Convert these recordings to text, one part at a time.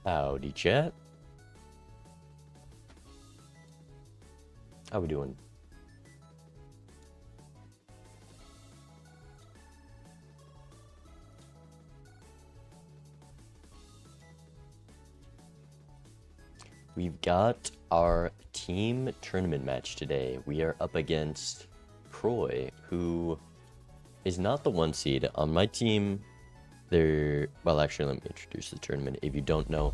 Howdy, chat. How we doing? We've got our team tournament match today. We are up against Croy, who is not the 1 seed. On my team, well, actually, let me introduce the tournament. If you don't know,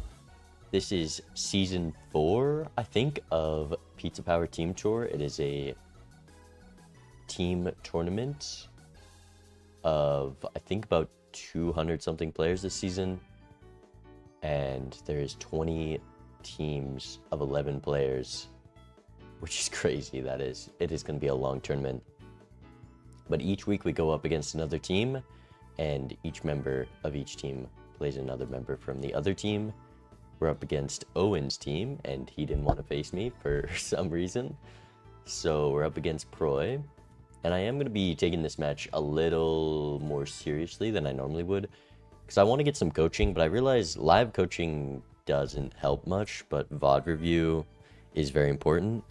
this is season 4, I think, of Pizza Power Team Tour. It is a team tournament of, I think, about 200 something players this season. And there's 20 teams of 11 players, which is crazy. It is going to be a long tournament. But each week we go up against another team, and each member of each team plays another member from the other team. We're up against Owen's team, and he didn't want to face me for some reason. So we're up against Proy, and I am going to be taking this match a little more seriously than I normally would, because I want to get some coaching, but I realize live coaching doesn't help much, but VOD review is very important.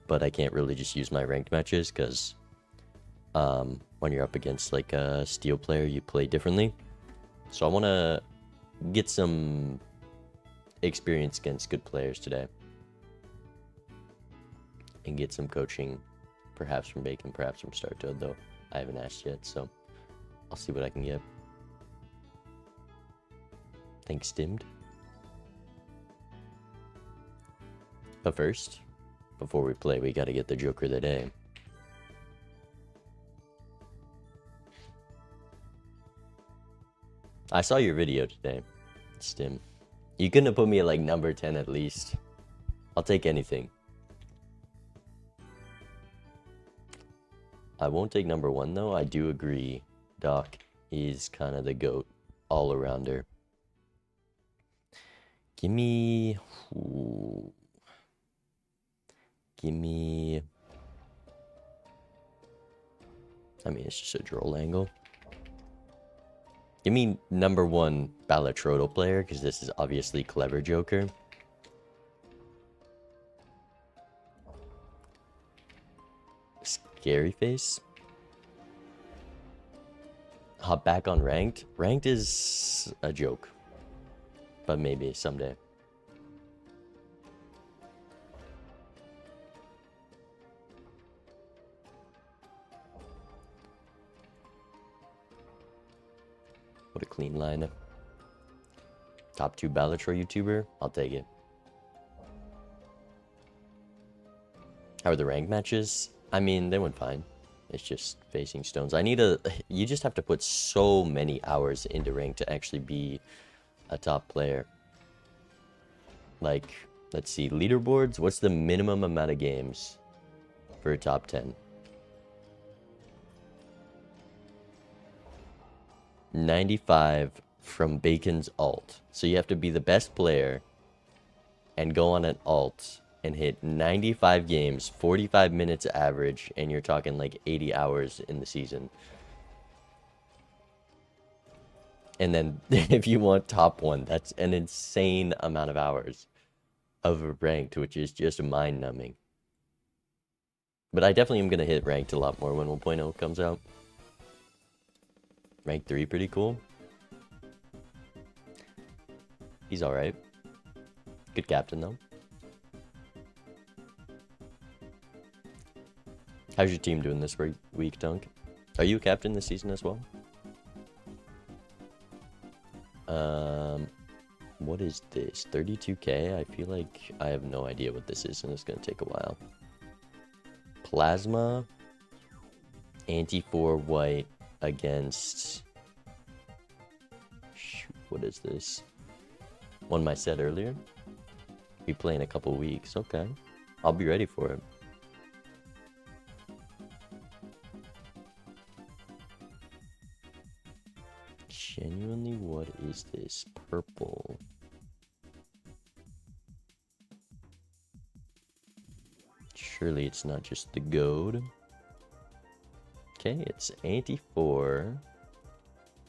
But I can't really just use my ranked matches, because when you're up against like a steel player, you play differently. So I want to get some experience against good players today and get some coaching, perhaps from Bacon, perhaps from Startoad, though I haven't asked yet, so I'll see what I can get. Thanks, Dimmed. But first, before we play, we gotta get the Joker of the Day. I saw your video today, Stim. You couldn't have put me at like number 10 at least. I'll take anything. I won't take number 1 though. I do agree Doc is kind of the GOAT all-arounder. Give me... Ooh. Give me... I mean, it's just a droll angle. Give me number 1 Balatro player, because this is obviously clever Joker. Scary face. Hop back on ranked. Ranked is a joke, but maybe someday. What a clean line. Top 2 Balatro YouTuber. I'll take it. How are the ranked matches? I mean, they went fine. It's just facing stones. You just have to put so many hours into rank to actually be a top player. Like, let's see, leaderboards. What's the minimum amount of games for a top 10? 95 from Bacon's alt. So you have to be the best player and go on an alt and hit 95 games, 45 minutes average, and you're talking like 80 hours in the season. And then if you want top 1, that's an insane amount of hours of ranked, which is just mind-numbing. But I definitely am going to hit ranked a lot more when 1.0 comes out. Rank 3, pretty cool. He's alright. Good captain, though. How's your team doing this week, Dunk? Are you a captain this season as well? What is this? 32k? I feel like I have no idea what this is, and it's going to take a while. Plasma. Ante-4 white against... Shoot, what is this? One I said earlier. We play in a couple weeks. Okay. I'll be ready for it. Genuinely, what is this? Purple. Surely it's not just the gold. Okay, it's Ante-4.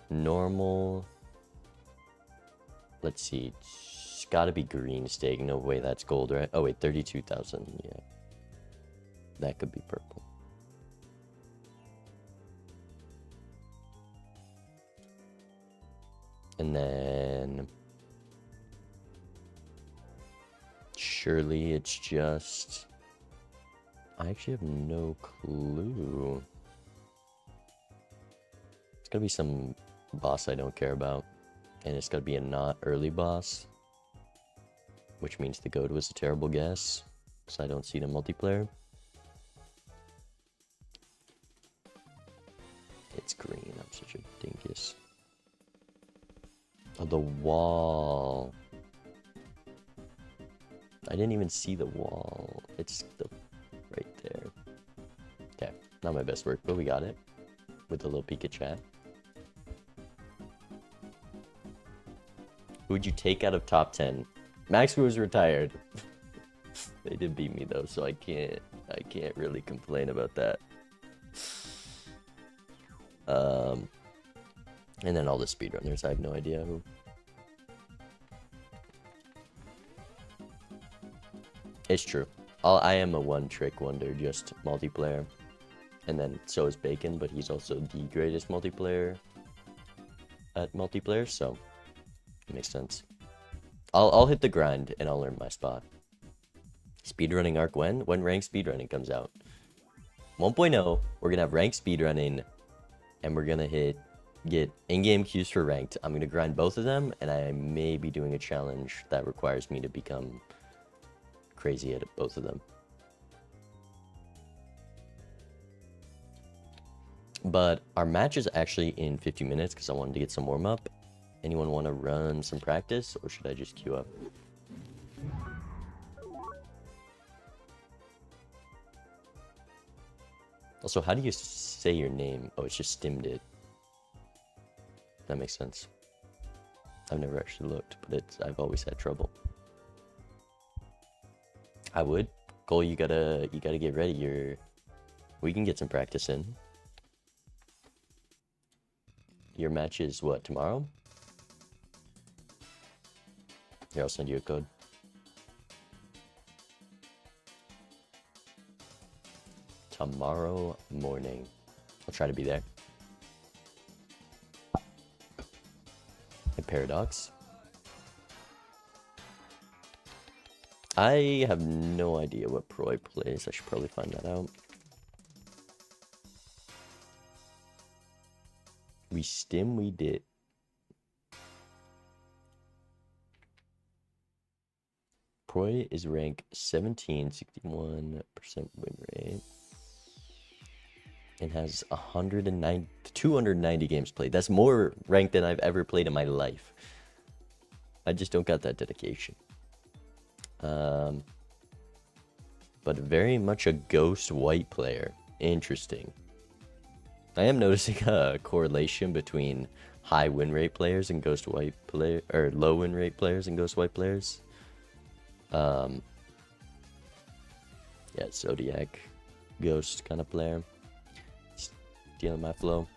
Normal. Let's see. It's gotta be green steak. No way that's gold, right? Oh, wait, 32,000. Yeah. That could be purple. And then... surely it's just... I actually have no clue. It's gonna be some boss I don't care about. And it's gonna be a not early boss. Which means the goat was a terrible guess. Because I don't see the multiplayer. It's green. I'm such a dingus. Oh, the wall. I didn't even see the wall. It's right there. Okay, not my best work, but we got it. With a little peek at chat. Who would you take out of top 10? Max was retired. They did beat me though, so I can't really complain about that. And then all the speedrunners, I have no idea who. It's true. I am a one-trick wonder, just multiplayer. And then so is Bacon, but he's also the greatest multiplayer at multiplayer, so it makes sense. I'll hit the grind and I'll earn my spot. Speedrunning arc when? When ranked speedrunning comes out. 1.0, we're gonna have ranked speedrunning, and we're gonna get in-game queues for ranked. I'm gonna grind both of them, and I may be doing a challenge that requires me to become crazy at both of them. But our match is actually in 50 minutes because I wanted to get some warm up. Anyone want to run some practice, or should I just queue up? Also, how do you say your name? Oh, it's just stimmed it. That makes sense. I've never actually looked, but I've always had trouble. I would. Cole, you gotta get ready. We can get some practice in. Your match is what, tomorrow? Here, I'll send you a code. Tomorrow morning. I'll try to be there. Hey, Paradox. I have no idea what Proy plays. I should probably find that out. We did. Proy is rank 17, 61% win rate. And has 290 games played. That's more ranked than I've ever played in my life. I just don't got that dedication. But very much a ghost white player. Interesting. I am noticing a correlation between high win rate players and ghost white player, or low win rate players and ghost white players. Yeah, Zodiac, ghost kind of player. Stealing my flow.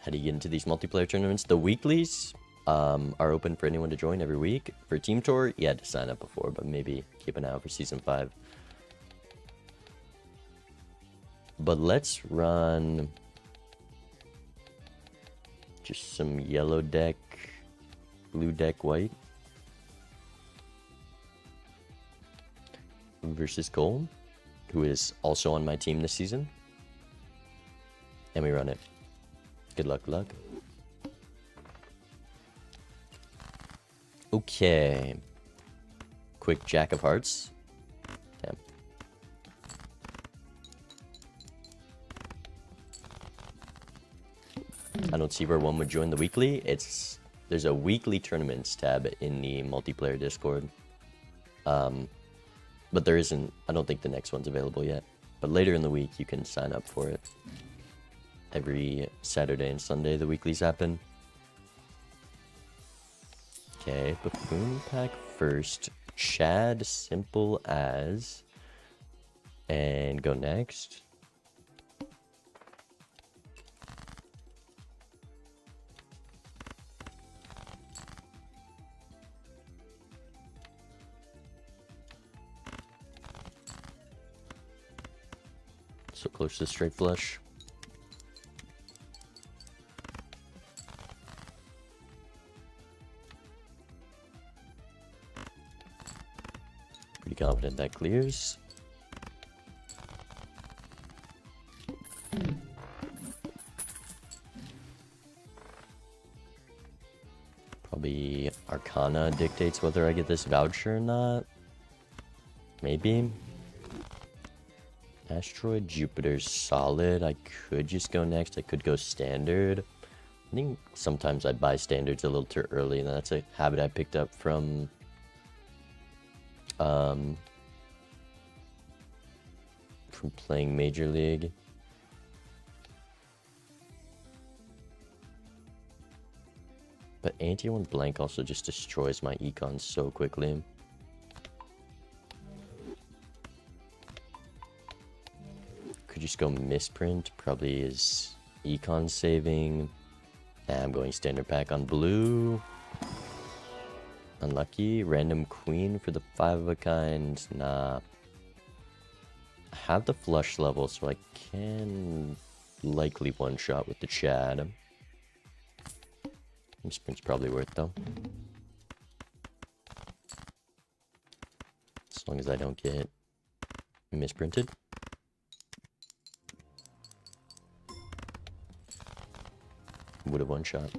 How do you get into these multiplayer tournaments? The weeklies are open for anyone to join every week. For Team Tour, you had to sign up before, but maybe keep an eye out for Season 5. But let's run just some yellow deck, blue deck white versus Cole, who is also on my team this season. And we run it. Good luck, good luck. Okay. Quick Jack of Hearts. Damn. I don't see where one would join the weekly. There's a weekly tournaments tab in the multiplayer Discord. But there isn't, I don't think the next one's available yet. But later in the week, you can sign up for it. Every Saturday and Sunday, the weeklies happen. Okay, Buffoon pack first. Chad, simple as. And go next. So close to straight flush. Pretty confident that clears. Probably Arcana dictates whether I get this voucher or not. Maybe. Asteroid Jupiter's solid. I could just go next. I could go standard. I think sometimes I buy standards a little too early, and that's a habit I picked up from playing Major League. But ante one blank also just destroys my econ so quickly. Could just go misprint, probably is econ saving. And I'm going standard pack on blue. Unlucky. Random queen for the 5 of a kind. Nah. I have the flush level, so I can likely one-shot with the Chad. Misprint's probably worth though. As long as I don't get misprinted. Would have one shot.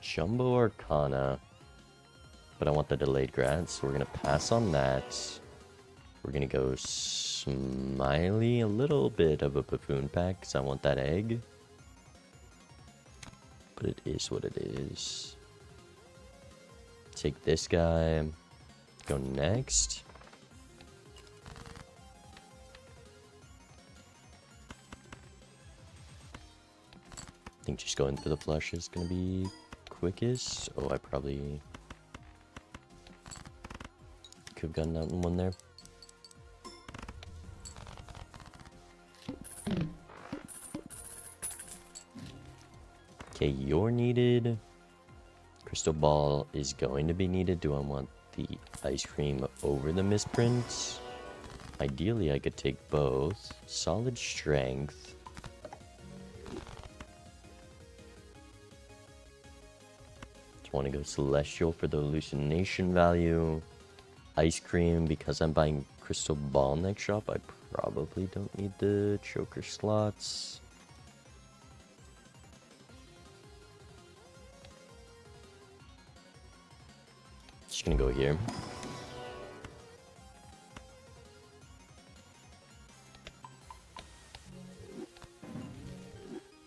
Jumbo Arcana. But I want the delayed grad, so we're gonna pass on that. We're gonna go Smiley, a little bit of a buffoon pack, because I want that egg. But it is what it is. Take this guy. Go next. I think just going for the flush is going to be quickest. Oh, I probably could have gotten out in one there. Okay, you're needed. Crystal ball is going to be needed. Do I want the ice cream over the misprints? Ideally, I could take both. Solid strength. Want to go celestial for the hallucination value. Ice cream, because I'm buying crystal ball next shop, I probably don't need the choker slots. Just gonna go here.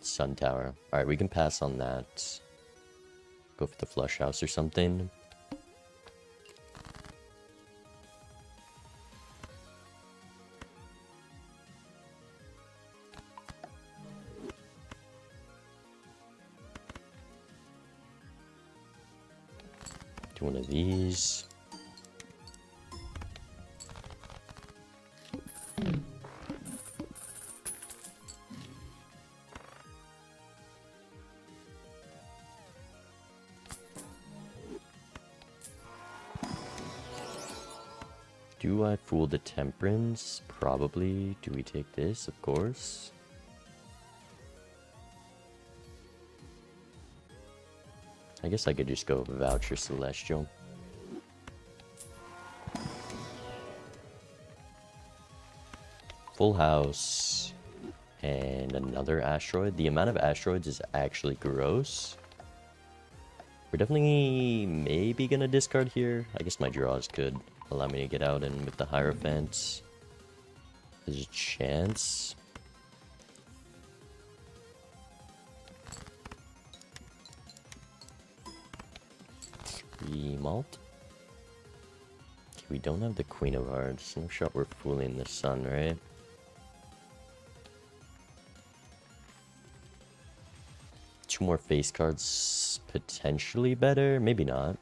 Sun tower. Alright, we can pass on that. Go for the flush house or something. Do one of these. Do I fool the temperance? Probably. Do we take this? Of course. I guess I could just go voucher celestial. Full house. And another asteroid. The amount of asteroids is actually gross. We're definitely maybe gonna discard here. I guess my draws could allow me to get out, and with the Hierophant, there's a chance. Malt. Okay, we don't have the Queen of Hearts. No shot we're fooling the sun, right? Two more face cards, potentially better. Maybe not.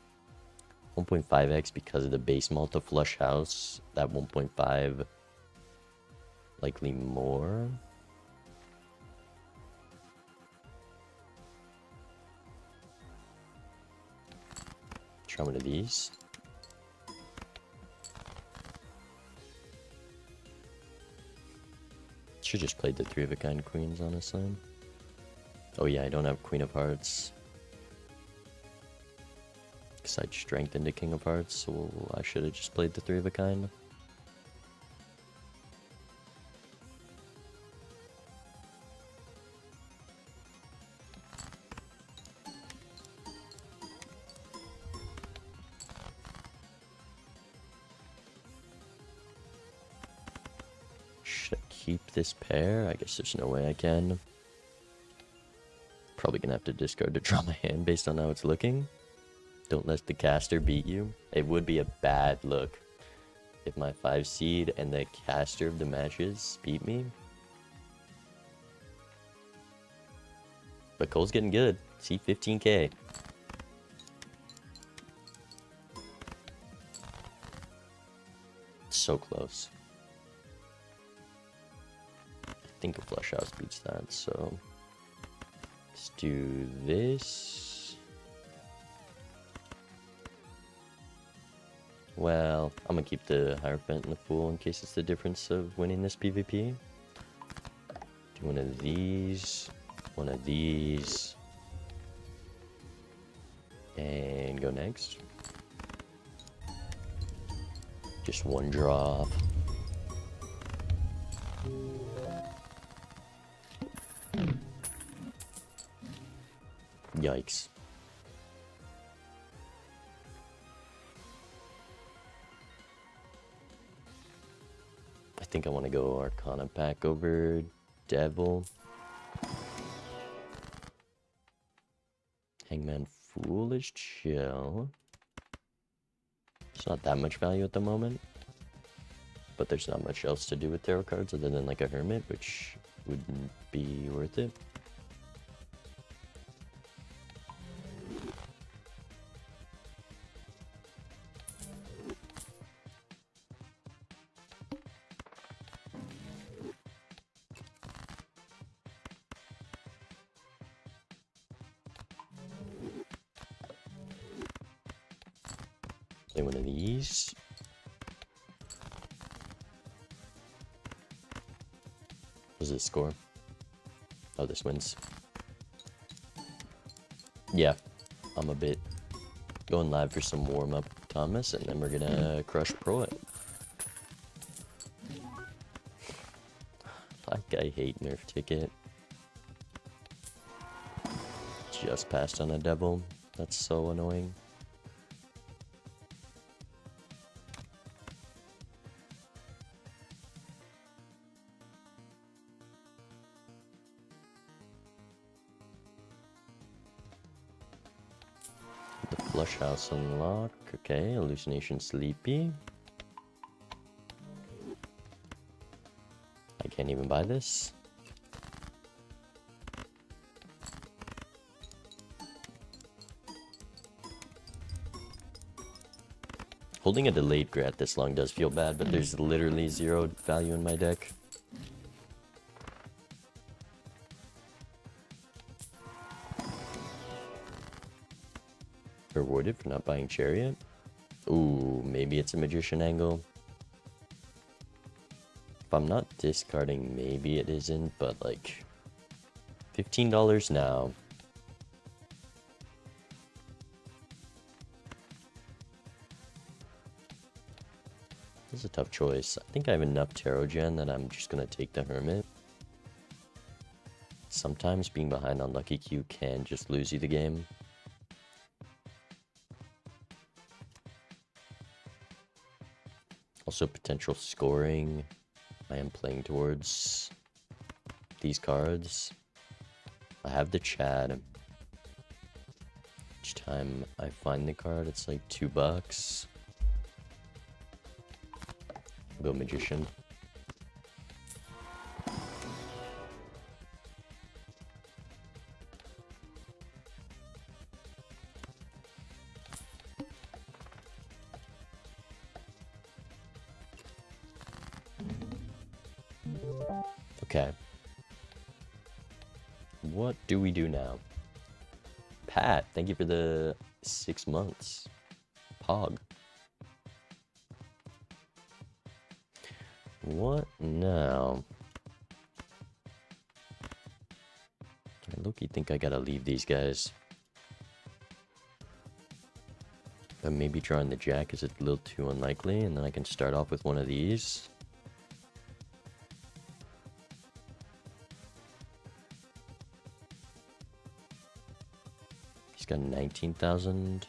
1.5x because of the base Malta flush house. That 1.5 likely more. Try one of these. Should just played the 3 of a kind queens, honestly. Oh yeah, I don't have Queen of Hearts. Because I'd strength into King of Hearts, so I should have just played the 3 of a kind. Should I keep this pair? I guess there's no way I can. Probably gonna have to discard to draw my hand based on how it's looking. Don't let the caster beat you. It would be a bad look if my 5 seed and the caster of the matches beat me. But Cole's getting good. See, 15k. So close. I think a flush house beats that, so let's do this. Well, I'm gonna keep the Hierophant and the Fool in case it's the difference of winning this PvP. Do one of these, and go next. Just one draw off. Yikes. I think I want to go Arcana pack over Devil. Hangman Fool is chill. It's not that much value at the moment. But there's not much else to do with tarot cards other than like a Hermit, which wouldn't be worth it. Play one of these. What does it score? Oh, this wins. Yeah, I'm a bit going live for some warm-up, Thomas, and then we're gonna crush Pro it. Like, I hate Nerf Ticket. Just passed on a Devil. That's so annoying. Flush house unlock. Okay, hallucination sleepy. I can't even buy this. Holding a delayed grat this long does feel bad, but there's literally 0 value in my deck. Rewarded for not buying Chariot. Ooh, maybe it's a Magician angle. If I'm not discarding, maybe it isn't, but like $15 now. This is a tough choice. I think I have enough Tarot Gen that I'm just gonna take the Hermit. Sometimes being behind on Lucky Q can just lose you the game. Also potential scoring. I am playing towards these cards. I have the Chad. Each time I find the card, it's like $2. I'll go Magician. Okay. What do we do now? Pat, thank you for the 6 months. Pog. What now? Loki think I gotta leave these guys. But maybe drawing the jack is a little too unlikely, and then I can start off with one of these. He's got 19,000.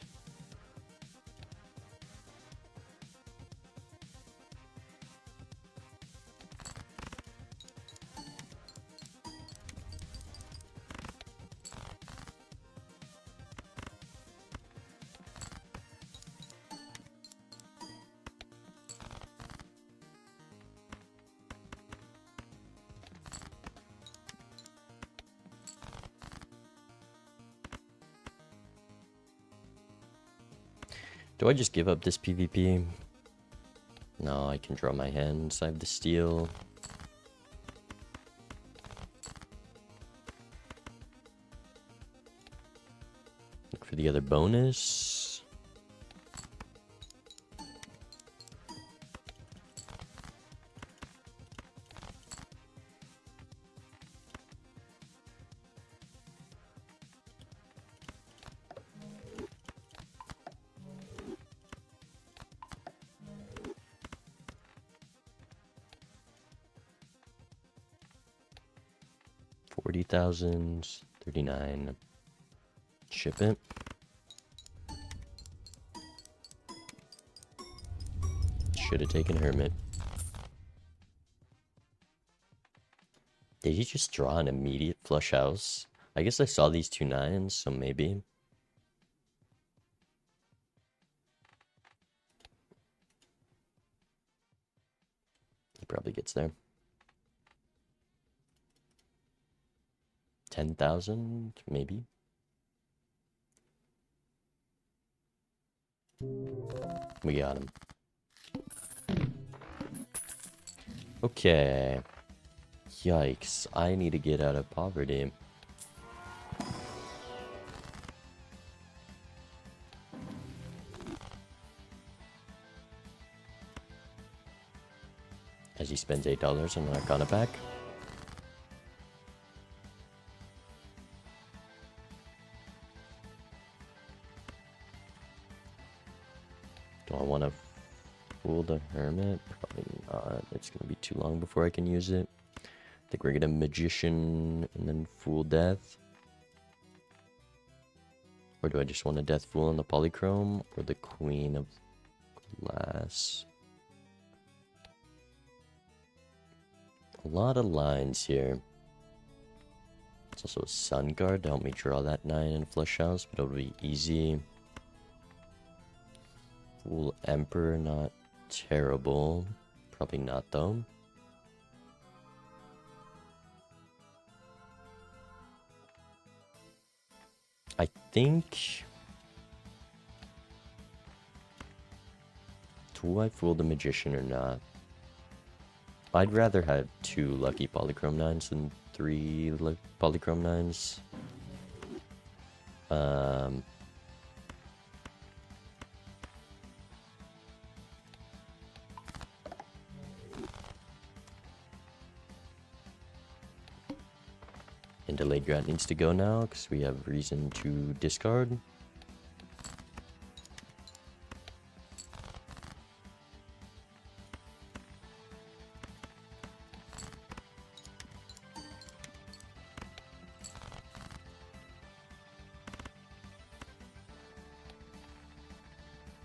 Do I just give up this PvP? No, I can draw my hands. I have the steel. Look for the other bonus. $40,000, 39. Ship it. Should have taken Hermit. Did he just draw an immediate flush house? I guess I saw these 2 9s, so maybe. He probably gets there. 10,000, maybe. We got him. Okay. Yikes, I need to get out of poverty. As he spends $8 on an Arcana pack. Do I want to fool the Hermit? Probably not. It's going to be too long before I can use it. I think we're going to Magician and then Fool Death. Or do I just want a Death Fool on the Polychrome? Or the Queen of Glass? A lot of lines here. It's also a Sun card to help me draw that 9 in Flush House, but it'll be easy. Fool Emperor, not terrible. Probably not, though. I think... Do I fool the Magician or not? I'd rather have 2 lucky Polychrome 9s than 3 Polychrome 9s. And Delayed Grant needs to go now, because we have reason to discard.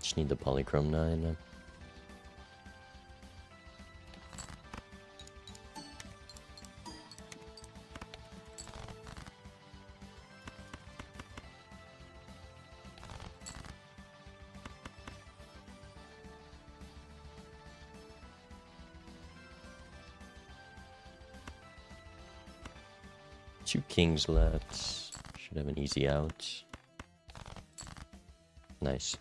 Just need the Polychrome 9. Two kings left. Should have an easy out. Nice.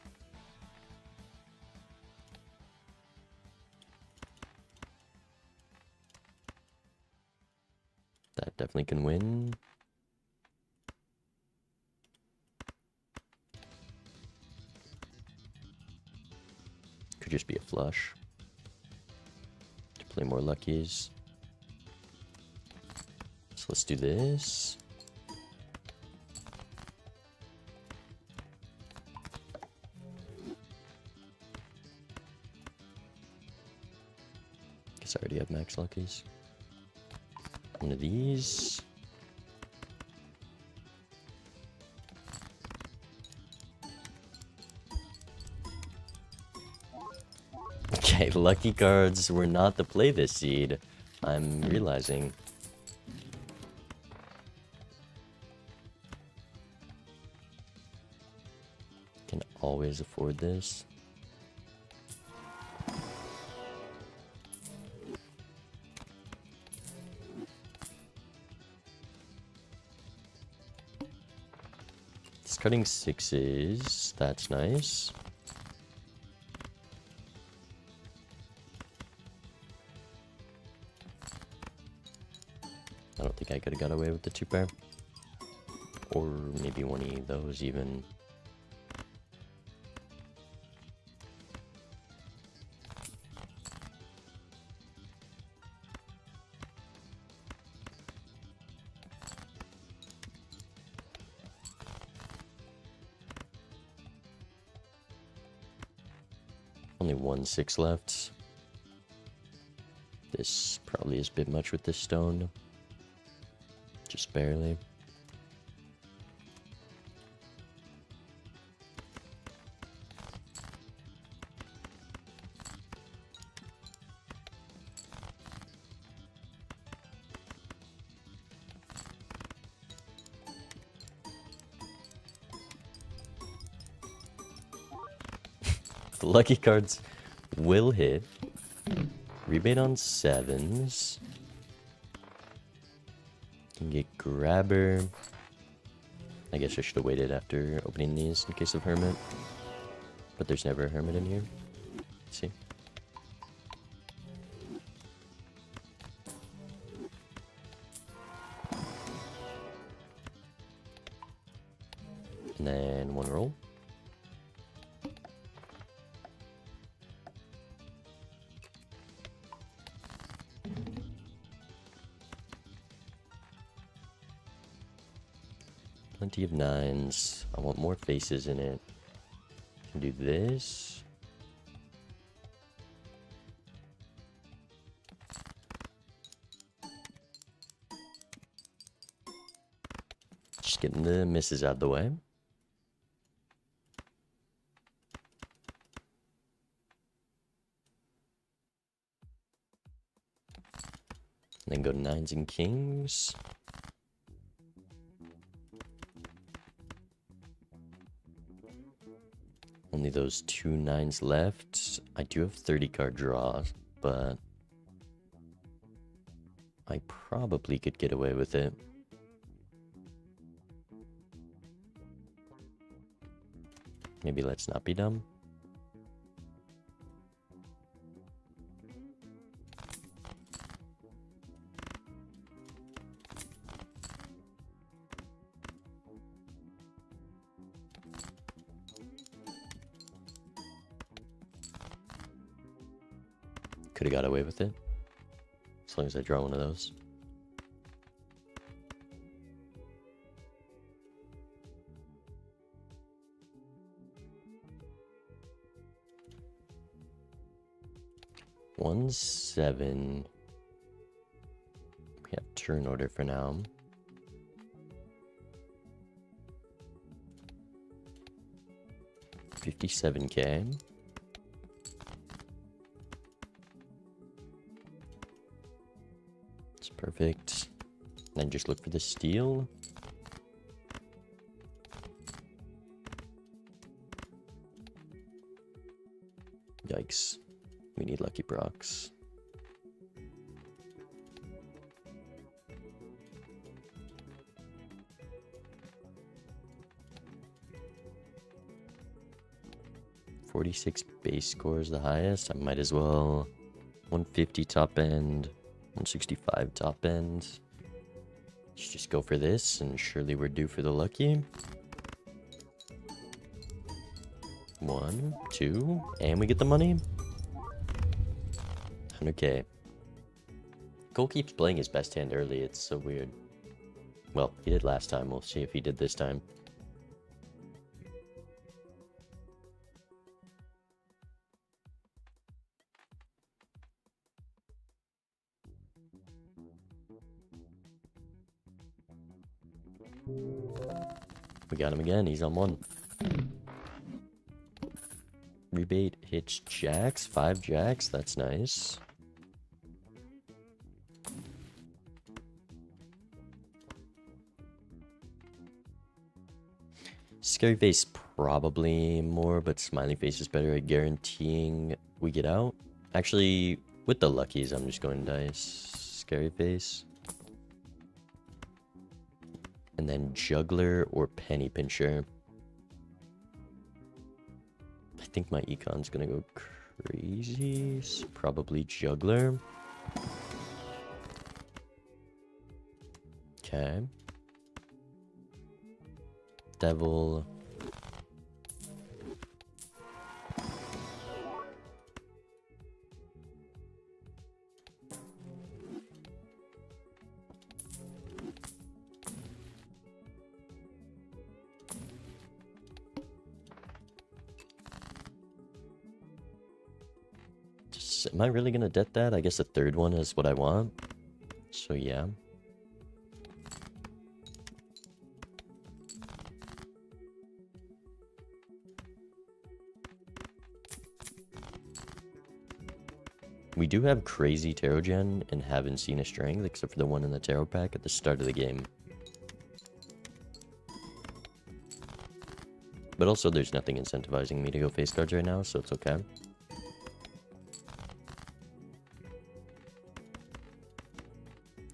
That definitely can win. Could just be a flush. To play more luckies. So let's do this. I already have max luckies. One of these. Okay, lucky cards were not the play this seed. I'm realizing. Can always afford this. It's cutting sixes. That's nice. I don't think I could have got away with the 2-pair. Or maybe one of those even. Only 1 6 left. This probably is a bit much with this stone. Just barely. The lucky cards will hit. Rebate on 7s. Can get grabber. I guess I should have waited after opening these in case of hermit. But there's never a hermit in here. Let's see. And then one roll. Plenty of 9s. I want more faces in it. Can do this. Just getting the misses out of the way. And then go to 9s and kings. Only those 2 9s left. I do have 30 card draws, but I probably could get away with it. Maybe let's not be dumb. Could have got away with it. As long as I draw one of those. One 7. We have turn order for now. $57K. It's perfect. Then just look for the steal. Yikes. We need lucky procs. $46 base score is the highest. I might as well 150 top end, 165 top end. Let's just go for this, and surely we're due for the lucky. 1, 2, and we get the money. 100K. Cole keeps playing his best hand early. It's so weird. Well, he did last time. We'll see if he did this time. We got him again. He's on 1. Rebate hits jacks. 5 jacks. That's nice. Scary face probably more, but smiley face is better at guaranteeing we get out. Actually, with the luckies, I'm just going dice. Scary face. And then juggler or penny pincher. I think my econ's gonna go crazy. So probably juggler. Okay. Devil. Am I really gonna debt that? I guess the third one is what I want. So yeah. We do have crazy tarot gen and haven't seen a strength except for the one in the tarot pack at the start of the game. But also there's nothing incentivizing me to go face cards right now, so it's okay.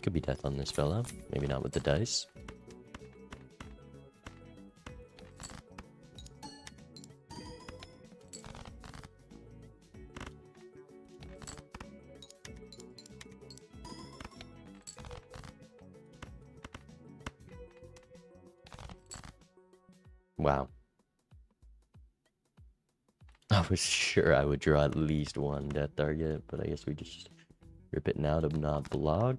Could be death on this fella. Maybe not with the dice. Wow. I was sure I would draw at least one death target, but I guess we just rip it now to not block.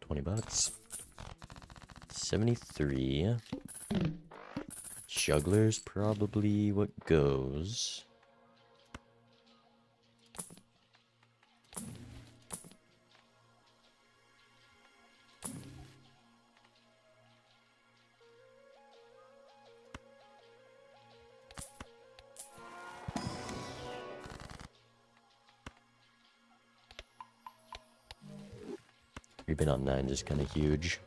$20. 73. Juggler's probably what goes. Rebate on 9 is kind of huge.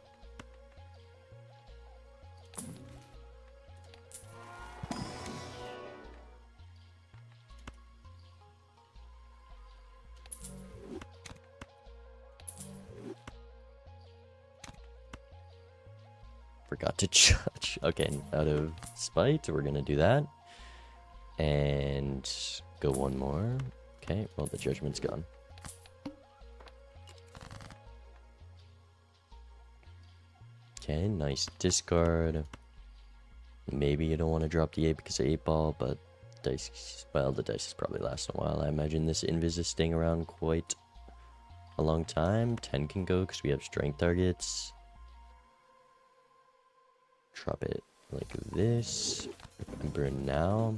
Forgot to judge. Okay, out of spite, we're gonna do that. And go one more. Okay, well, the judgment's gone. Okay, nice discard. Maybe you don't want to drop the 8 because of 8 ball, but dice, well, the dice is probably lasting a while. I imagine this invis is staying around quite a long time. 10 can go because we have strength targets. Drop it like this. Remember now.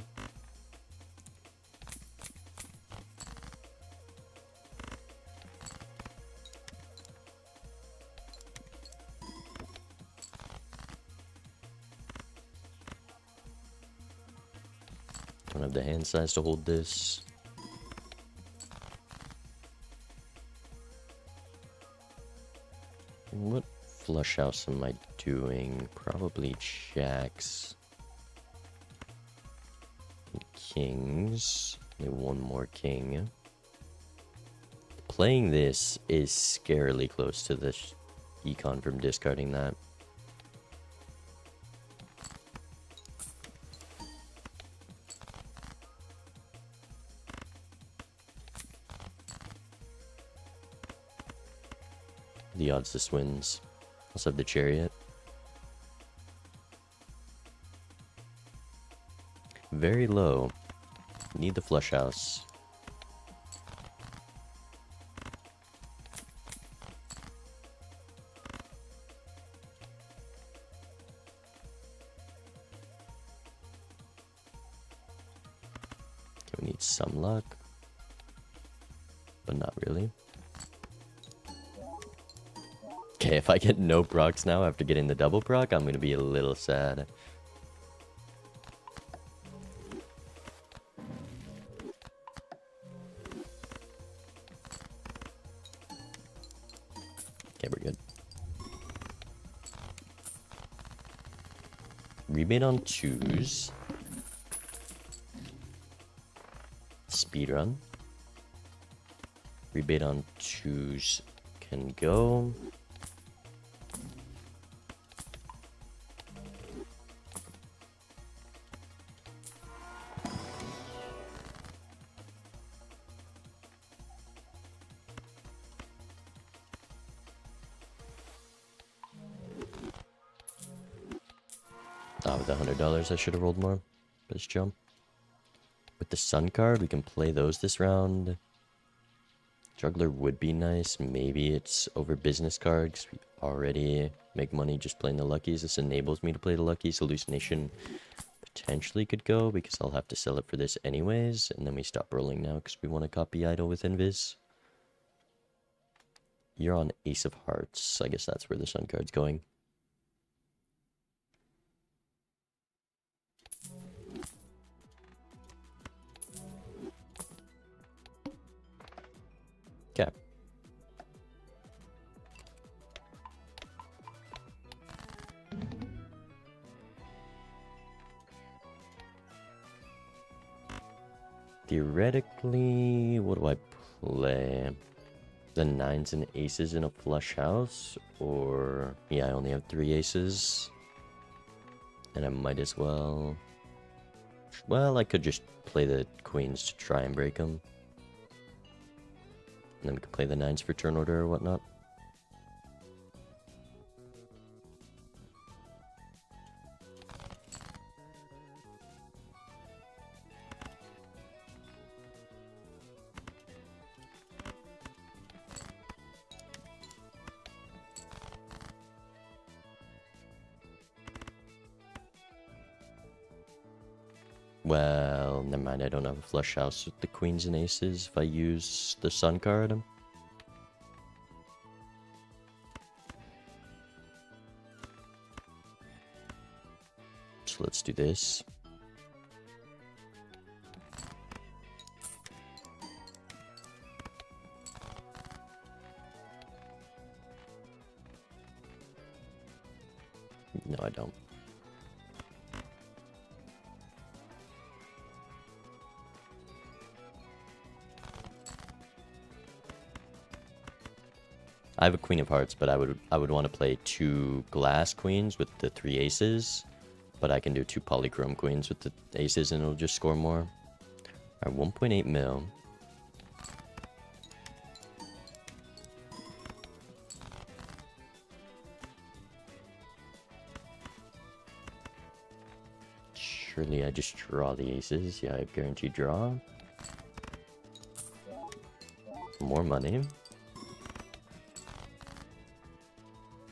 Don't have the hand size to hold this. What flush house am I doing? Probably jacks. And kings. Only one more king. Playing this is scarily close to the econ from discarding that. The odds this wins. Also have the chariot. Very low. Need the flush house. Okay, We need some luck, but not really. Okay, if I get no procs now after getting the double proc, I'm gonna be a little sad. Okay, we're good. Rebate on 2s. Speedrun. Rebate on 2s can go. Ah, with $100, I should have rolled more. Let's jump. With the Sun card, we can play those this round. Juggler would be nice. Maybe it's over business card because we already make money just playing the luckies. This enables me to play the luckies. Hallucination potentially could go because I'll have to sell it for this anyways. And then we stop rolling now because we want to copy idol with Invis. You're on Ace of Hearts. I guess that's where the Sun card's going. Okay. Theoretically, what do I play? The 9s and aces in a flush house? Or, yeah, I only have 3 aces. And I might as well... Well, I could just play the queens to try and break them. And then we can play the 9s for turn order or whatnot. Well, never mind, I don't have a flush house with the queens and aces if I use the Sun card. So let's do this. No, I don't. I have a queen of hearts, but I would want to play 2 glass queens with the 3 aces. But I can do 2 polychrome queens with the aces and it'll just score more. Alright, 1.8 mil. Surely I just draw the aces. Yeah, I have guaranteed draw. More money.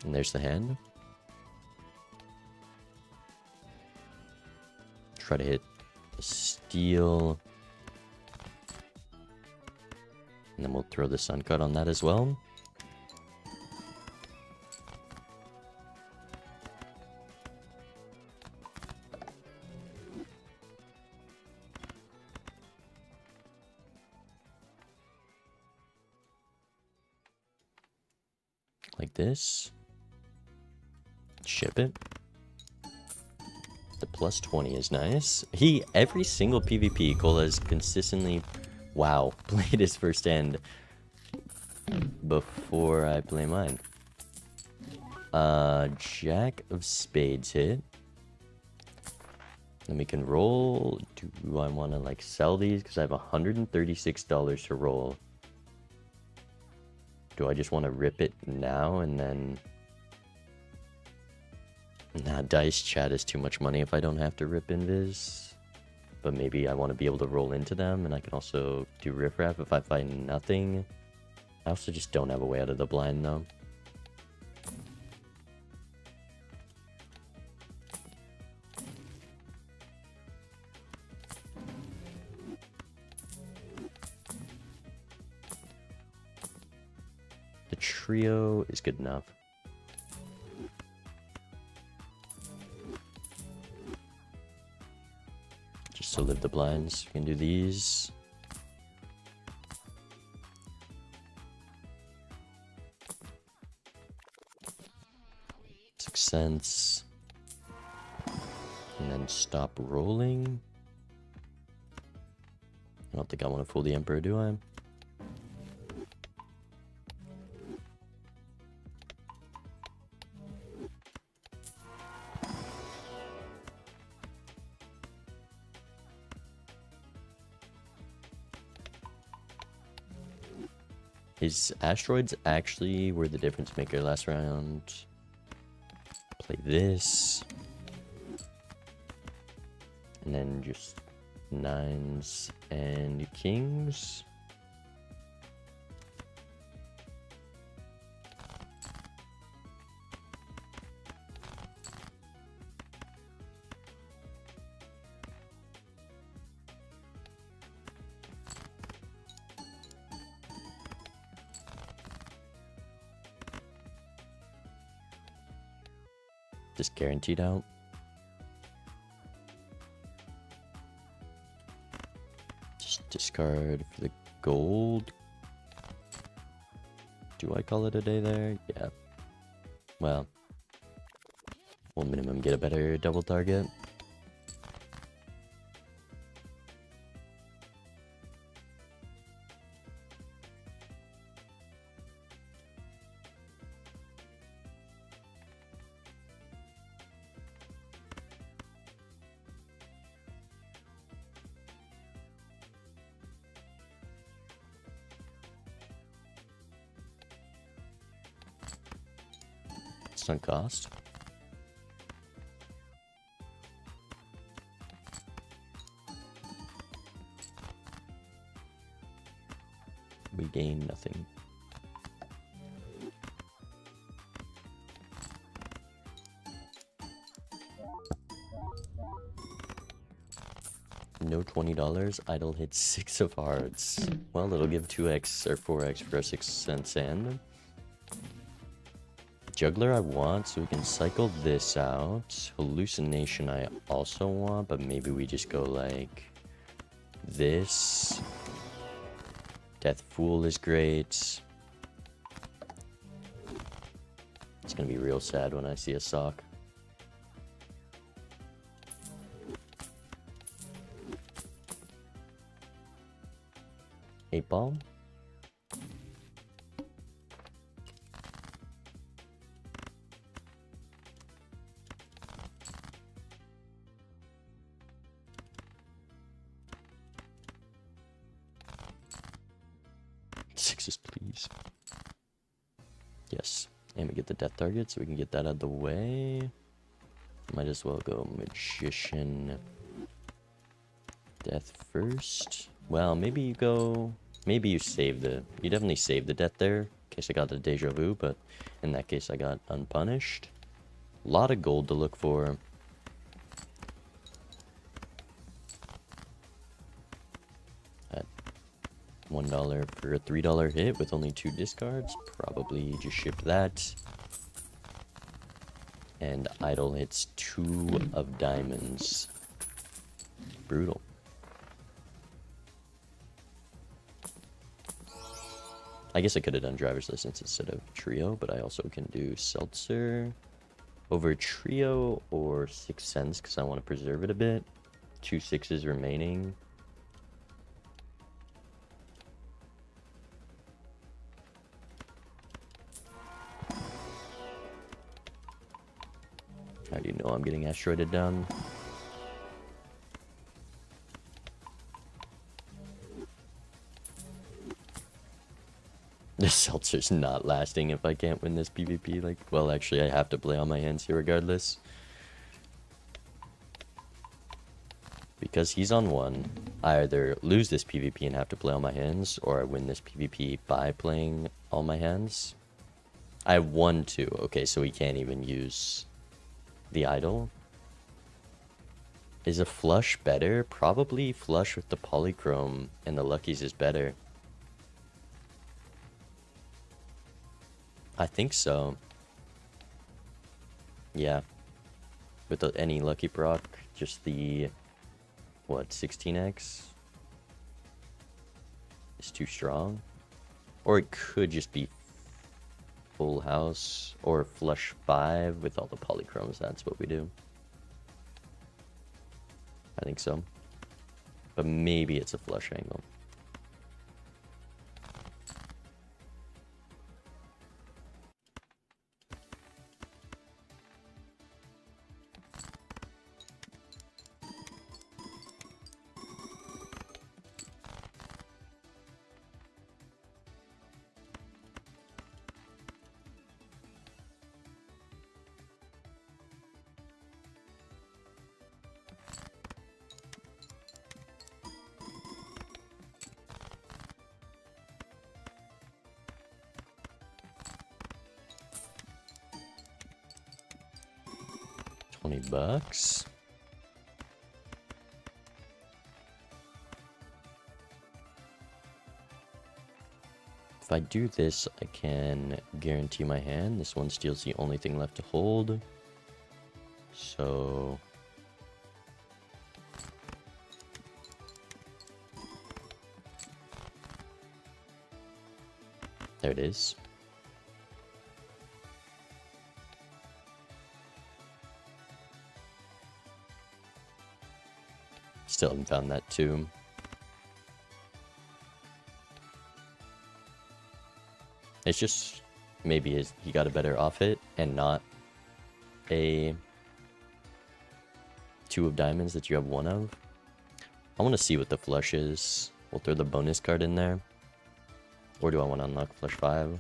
And there's the hand. Try to hit a steal. And then we'll throw the Sun card on that as well. Like this. Ship it. The plus 20 is nice. Every single PvP, Cole has consistently, wow, played his first hand before I play mine. Jack of Spades hit. Then we can roll. Do I want to like sell these? Because I have $136 to roll. Do I just want to rip it now and then... Nah, dice chat is too much money if I don't have to rip invis. But maybe I want to be able to roll into them, and I can also do riffraff if I find nothing. I also just don't have a way out of the blind, though. trio is good enough. Just to live the blinds, we can do these. Cents. And then stop rolling. I don't think I want to fool the Emperor, do I? His asteroids actually were the difference maker last round. Play this. And then just nines and kings. Just guaranteed out. Just discard for the gold. Do I call it a day there? Yeah. Well, we'll minimum get a better double target. Sunk cost. We gain nothing. No $20. Idle hits 6 of hearts. Well, it'll give 2x or 4x for a 6-cent sand. Juggler I want, so we can cycle this out. Hallucination I also want, but maybe we just go like this. Death Fool is great. It's gonna be real sad when I see a sock. Eight ball. Sixes, please. Yes. And we get the death target, so we can get that out of the way. Might as well go Magician. Death first. Well, maybe you go... Maybe you save the... You definitely save the death there, in case I got the Deja Vu, but in that case I got Unpunished. A lot of gold to look for. At $1 per $3 hit with only 2 discards. Probably just ship that. And idle hits 2 of diamonds. Brutal. I guess I could have done driver's license instead of trio, but I also can do seltzer over trio or 6 cents because I want to preserve it a bit. 2 6s remaining. How do you know I'm getting asteroided down? This seltzer's not lasting if I can't win this PvP. Like, well, actually, I have to play on my hands here regardless. Because he's on 1, I either lose this PvP and have to play on my hands, or I win this PvP by playing on my hands. I have 1, 2. Okay, so he can't even use the idol. Is a flush better? Probably flush with the polychrome and the luckies is better. I think so. Yeah. With any lucky proc, just the, what, 16x is too strong? Or it could just be full house or flush 5 with all the polychromes. That's what we do. I think so. But maybe it's a flush angle. $20. If I do this, I can guarantee my hand. This one steals the only thing left to hold. So there it is. Still haven't found that too. It's just maybe he got a better off hit and not a 2 of diamonds that you have 1 of. I want to see what the flush is. We'll throw the bonus card in there. Or do I want to unlock flush 5?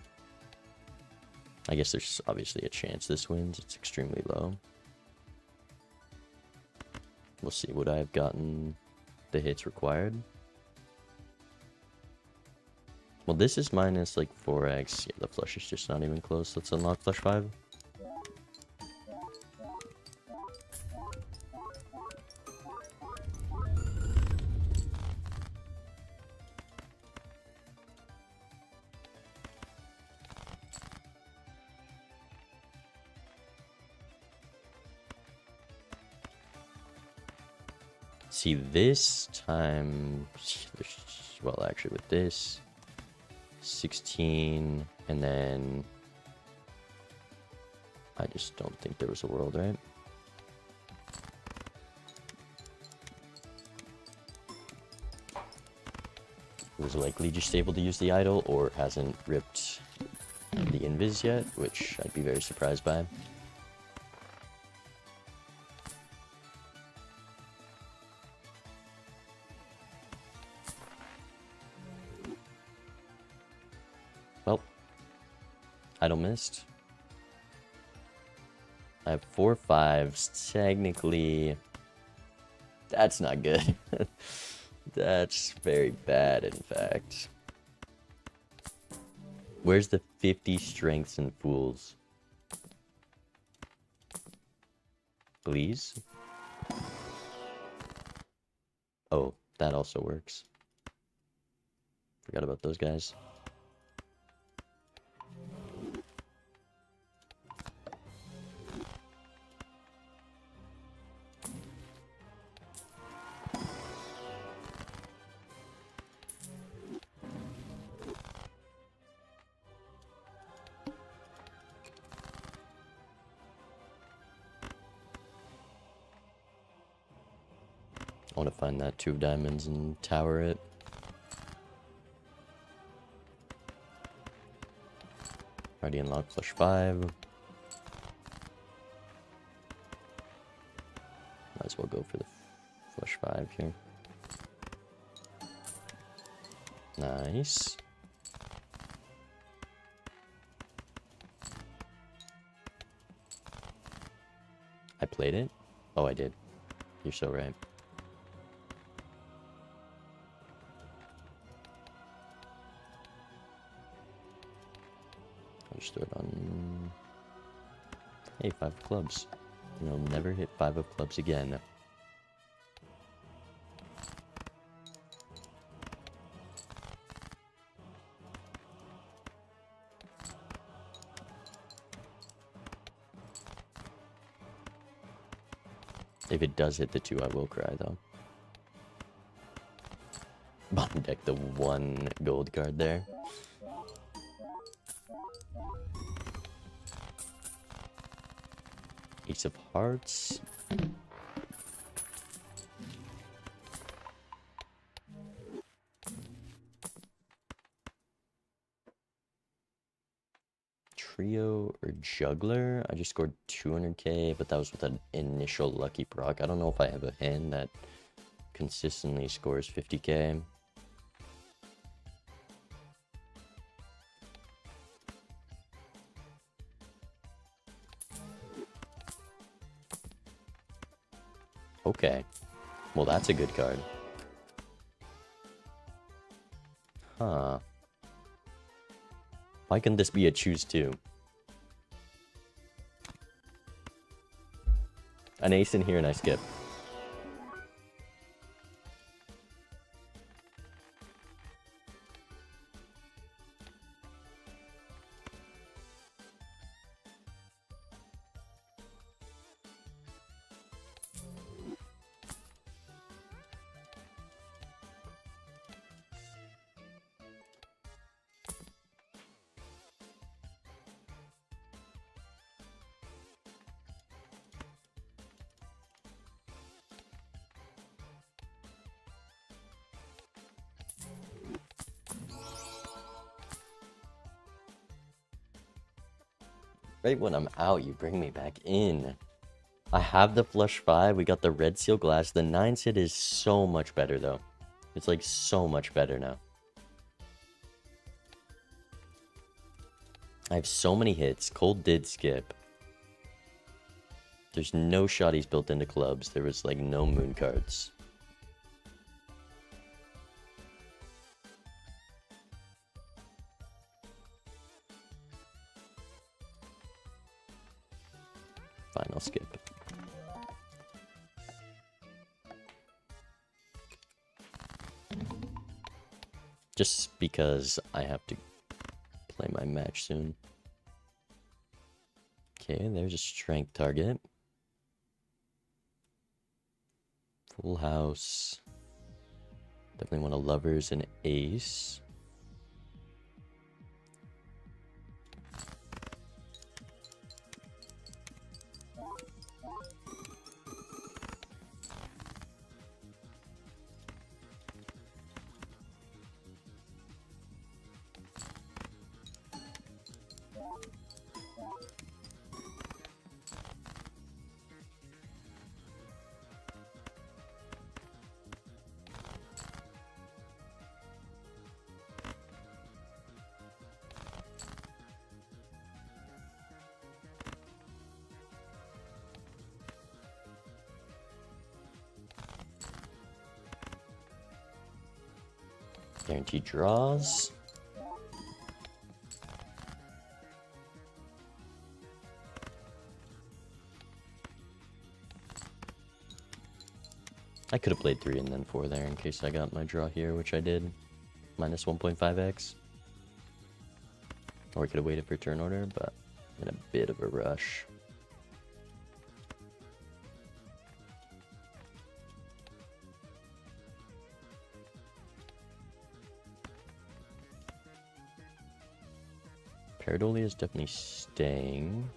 I guess there's obviously a chance this wins. It's extremely low. We'll see what I have gotten the hits required. Well, this is minus like 4x. Yeah, the flush is just not even close. Let's unlock flush 5. See, this time, well, actually with this, 16, and then I just don't think there was a world, right? It was likely just able to use the idol or hasn't ripped the invis yet, which I'd be very surprised by. Well, idol missed. I have 4 5s. Technically, that's not good. That's very bad, in fact. Where's the 50 strengths and fools? Please? Oh, that also works. Forgot about those guys. I want to find that 2 of diamonds and tower it. Already unlocked flush 5. Might as well go for the flush 5 here. Nice. I played it? Oh, I did. You're so right. Just throw it on. Hey, 5 of clubs. You'll never hit 5 of clubs again. If it does hit the 2, I will cry, though. Bottom deck the 1 gold card there. Ace of Hearts. Trio or Juggler. I just scored 200k, but that was with an initial lucky proc. I don't know if I have a hand that consistently scores 50k. Okay. Well, that's a good card. Huh. Why couldn't this be a choose 2? An ace in here and I skip. Right when I'm out, you bring me back in. I have the flush 5. We got the red seal glass. The 9 sit is so much better, though. It's like so much better now. I have so many hits. Cole did skip. There's no shotties built into clubs. There was like no moon cards. Fine, I'll skip. Just because I have to play my match soon. Okay, there's a strength target. Full house. Definitely want a lovers and ace. Guaranteed draws. I could have played 3 and then 4 there in case I got my draw here, which I did. Minus 1.5x. Or I could have waited for turn order, but I'm in a bit of a rush. Pareidolia is definitely staying.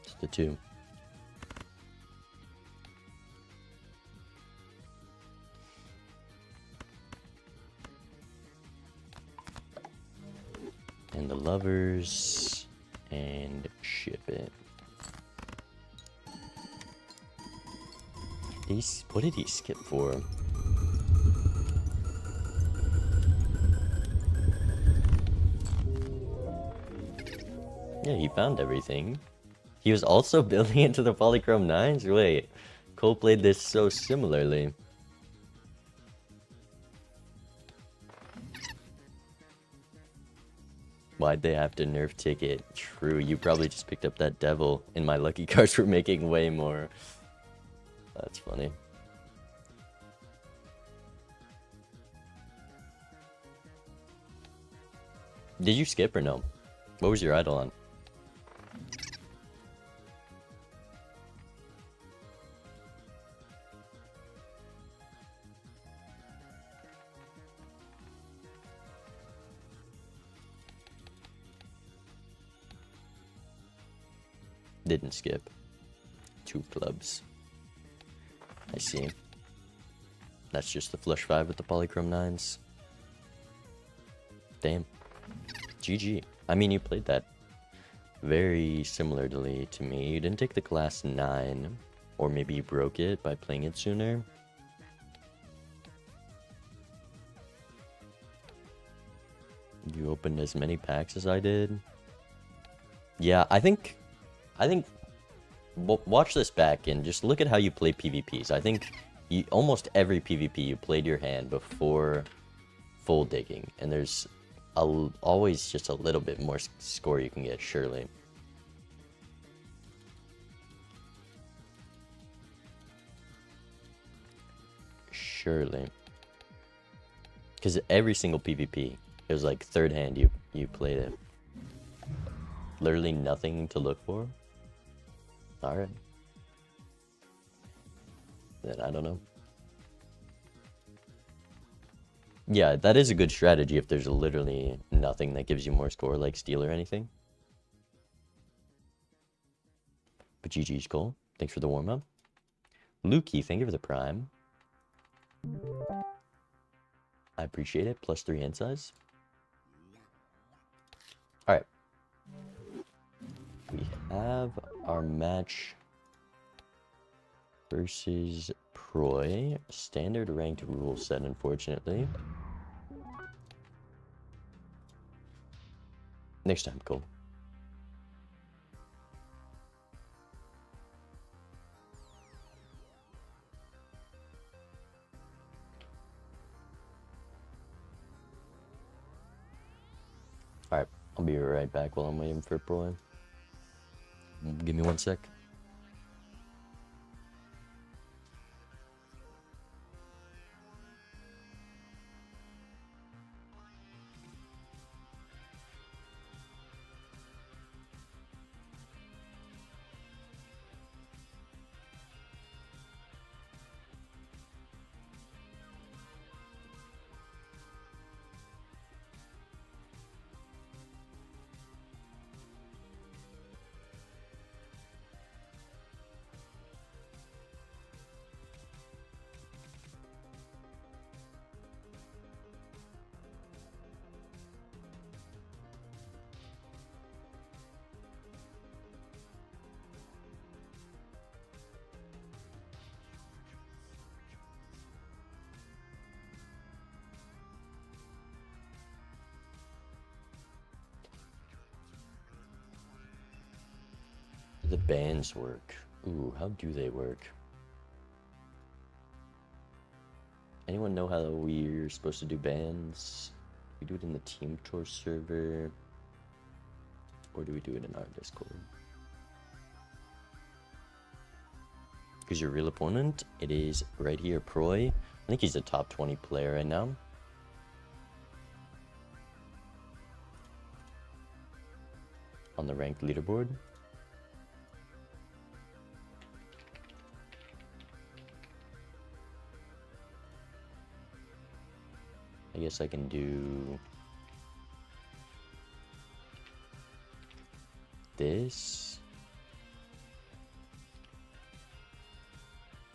It's the 2. And the lovers. And ship it. What did he skip for? Yeah, he found everything. He was also building into the Polychrome 9s? Wait, Cole played this so similarly. Why'd they have to nerf ticket? True, you probably just picked up that devil, and my lucky cards were making way more. That's funny. Did you skip or no? What was your idol on? Didn't skip. 2 clubs. I see. That's just the flush 5 with the polychrome 9s. Damn. GG. I mean, you played that very similarly to me. You didn't take the class 9, or maybe you broke it by playing it sooner. You opened as many packs as I did. Yeah, I think watch this back and just look at how you play PvPs. I think almost every PvP you played your hand before full digging, and there's always just a little bit more score you can get, surely. Surely. Because every single PvP, it was like third hand you played it. Literally nothing to look for. Alright. Then I don't know. Yeah, that is a good strategy if there's literally nothing that gives you more score, like steal or anything. But GG's cool. Thanks for the warm-up. Lukey, thank you for the prime. I appreciate it. +3 hand size. Alright. We have our match versus Proy. Standard ranked rule set, unfortunately. Next time, cool. Alright, I'll be right back while I'm waiting for Proy. Give me 1 sec. The bans work. Ooh, how do they work? Anyone know how we're supposed to do bans? We do it in the Team Tour server, or do we do it in our Discord? Because your real opponent, it is right here, Proy. I think he's a top 20 player right now. On the ranked leaderboard. I guess I can do this.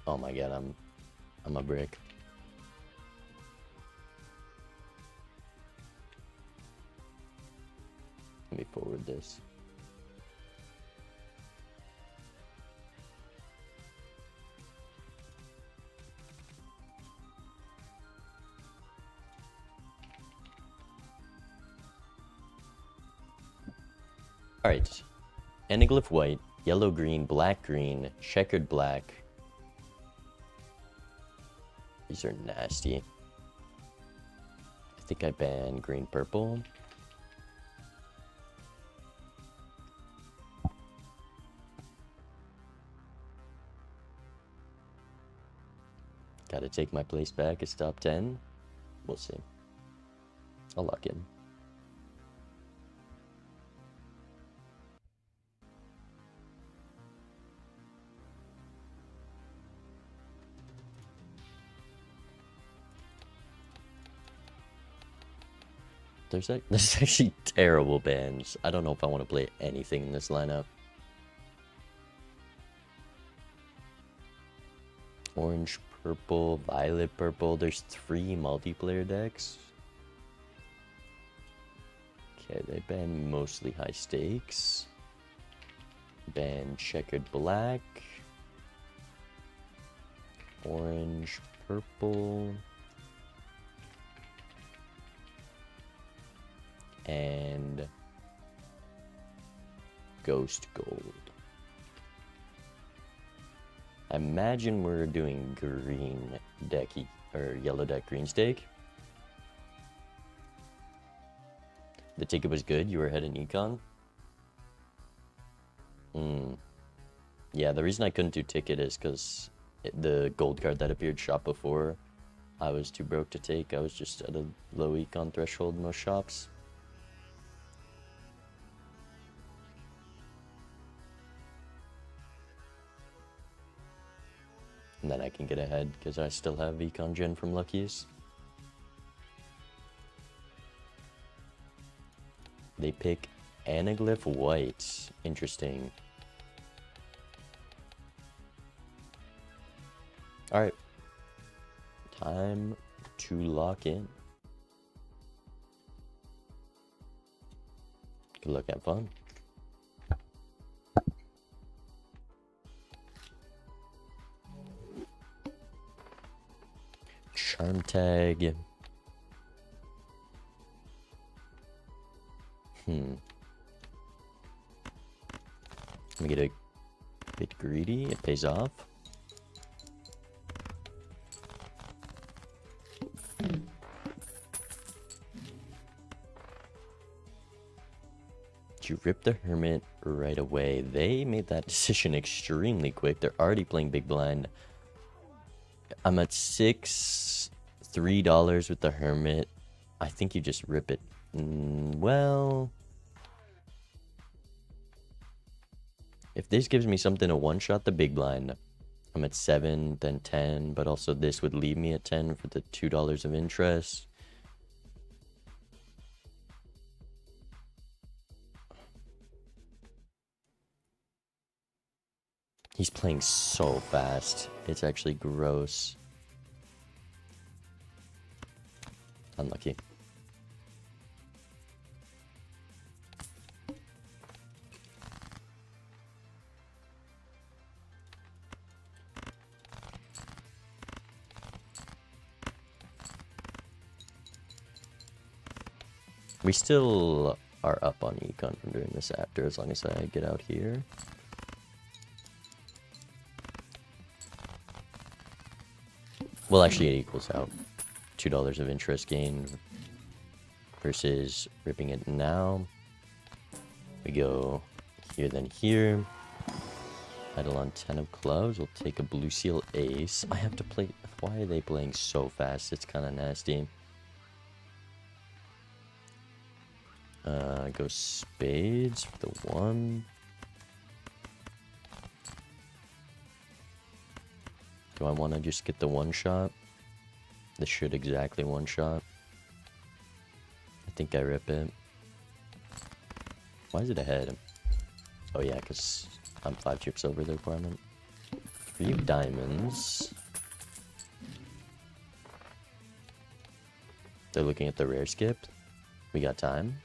Oh my god, I'm a brick. Let me forward this. Alright, anaglyph white, yellow green, black green, checkered black. These are nasty. I think I banned green purple. Gotta take my place back as top 10. We'll see. I'll lock in. There's actually terrible bans. I don't know if I want to play anything in this lineup. Orange, purple, violet, purple. There's 3 multiplayer decks. Okay, they ban mostly high stakes. Ban checkered black. Orange, purple. And ghost gold. I imagine we're doing green decky or yellow deck green stake. The ticket was good. You were ahead in econ. Yeah, the reason I couldn't do ticket is because the gold card that appeared shop before, I was too broke to take. I was just at a low econ threshold in most shops. And then I can get ahead because I still have econ gen from Lucky's. They pick Anaglyph White. Interesting. Alright. Time to lock in. Good luck, have fun. Charm tag. Let me get a bit greedy. It pays off. You rip the Hermit right away. They made that decision extremely quick. They're already playing big blind. I'm at $3 with the Hermit. I think you just rip it. Well, if this gives me something to one-shot the big blind, I'm at 7, then 10, but also this would leave me at 10 for the $2 of interest. He's playing so fast. It's actually gross. Unlucky. We still are up on econ from doing this after, as long as I get out here. Well, actually, it equals out. $2 of interest gain versus ripping it now. We go here, then here. Idle on 10 of clubs. We'll take a blue seal ace. I have to play. Why are they playing so fast? It's kind of nasty. Go spades for the 1. Do I want to just get the 1 shot? This should exactly 1 shot. I think I rip it. Why is it ahead? Oh yeah, because I'm 5 chips over the requirement. 3 of diamonds. They're looking at the rare skip. We got time.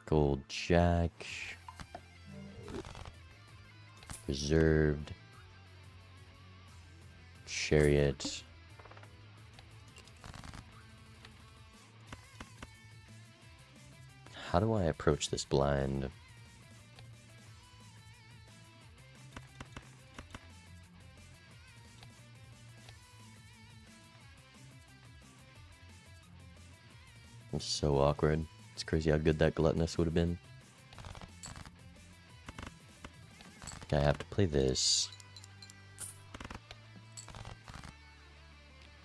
Gold jack. Reserved. Chariot. How do I approach this blind? I'm so awkward. It's crazy how good that gluttonous would have been. Okay, I have to play this.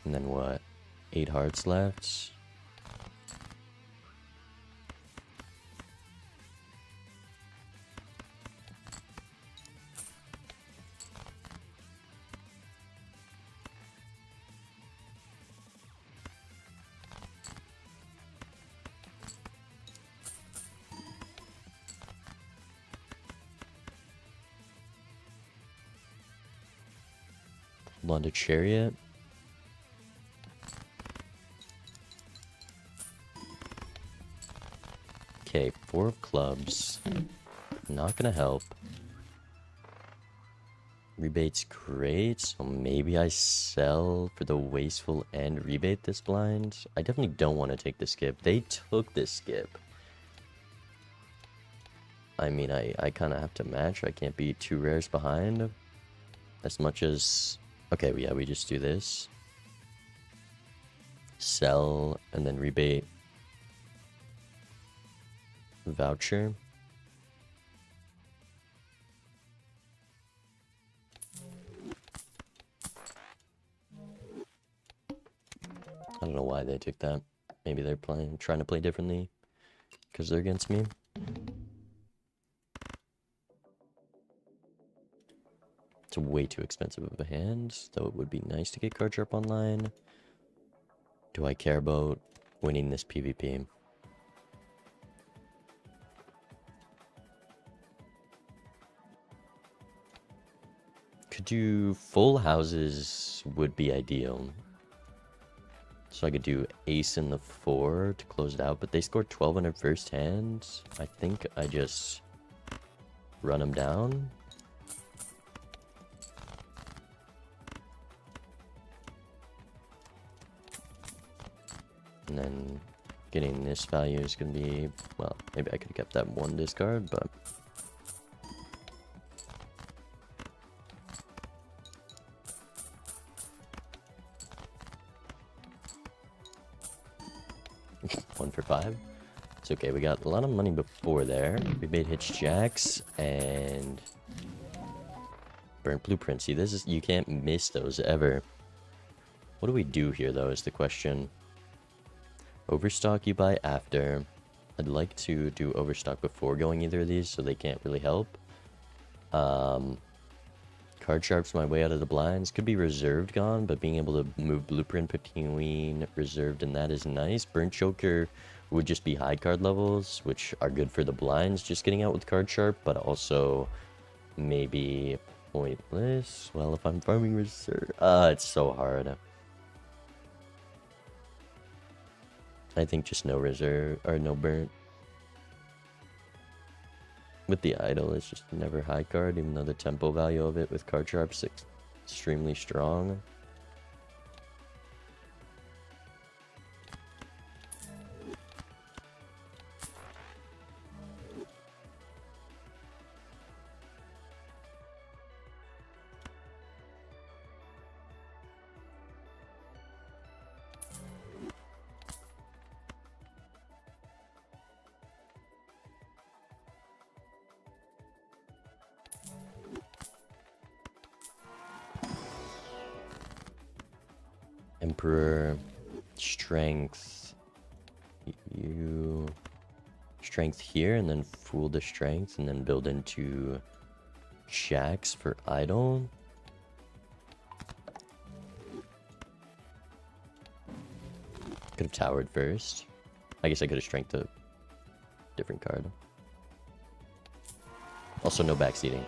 And then what? 8 hearts left. Hold on to Chariot. Okay, 4 of clubs. Not gonna help. Rebate's great, so maybe I sell for the wasteful and rebate this blind. I definitely don't want to take the skip. They took this skip. I mean, I kind of have to match. I can't be 2 rares behind. As much as... Okay, yeah, we just do this. Sell, and then rebate. Voucher. I don't know why they took that. Maybe they're trying to play differently because they're against me. It's way too expensive of a hand, though it would be nice to get card sharp online. Do I care about winning this PvP? Could do full houses would be ideal. So I could do ace in the 4 to close it out, but they scored 12 on their first hand. I think I just run them down. And then getting this value is going to be, well, maybe I could have kept that 1 discard, but... One for 5. It's okay, we got a lot of money before there. We made hitch jacks and burnt blueprints. See, this is, you can't miss those ever. What do we do here though is the question. Overstock you buy after. I'd like to do overstock before going either of these so they can't really help. Card sharps my way out of the blinds. Could be reserved gone, but being able to move blueprint between reserved and that is nice. Burnt choker would just be high card levels, which are good for the blinds, just getting out with card sharp, but also maybe pointless. Well, if I'm farming reserve, it's so hard. I think just no reserve or no burnt. With the idol, it's just never high card, even though the tempo value of it with card sharp's extremely strong. Emperor, strength, you strength here, and then fool the strength, and then build into shacks for idol. Could have towered first. I guess I could have strength a different card. Also, no backseating.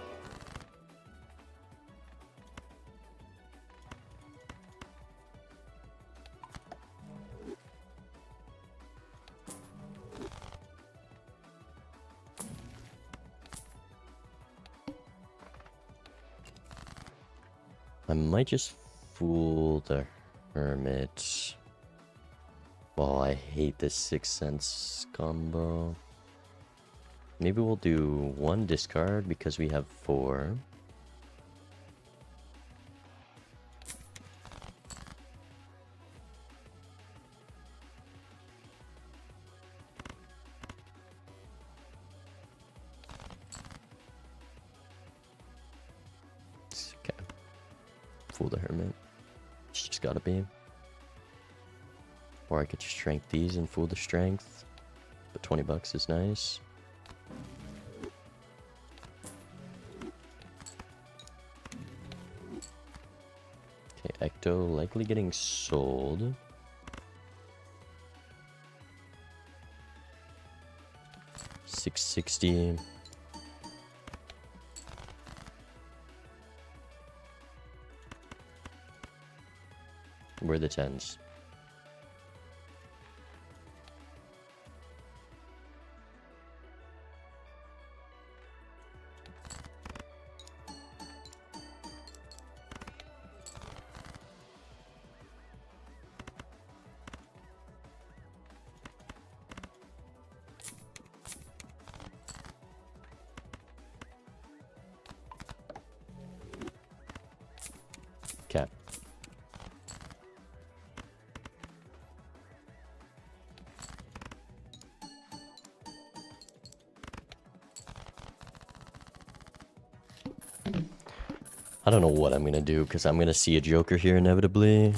I might just fool the hermit. Oh, I hate this 6 cents combo. Maybe we'll do 1 discard because we have 4. Okay. Fool the hermit. It's just gotta be. Or I could just strength these and fool the strength. But 20 bucks is nice. Okay, Ecto likely getting sold. $660. We're the 10s. Okay. I don't know what I'm gonna do, because I'm gonna see a Joker here inevitably.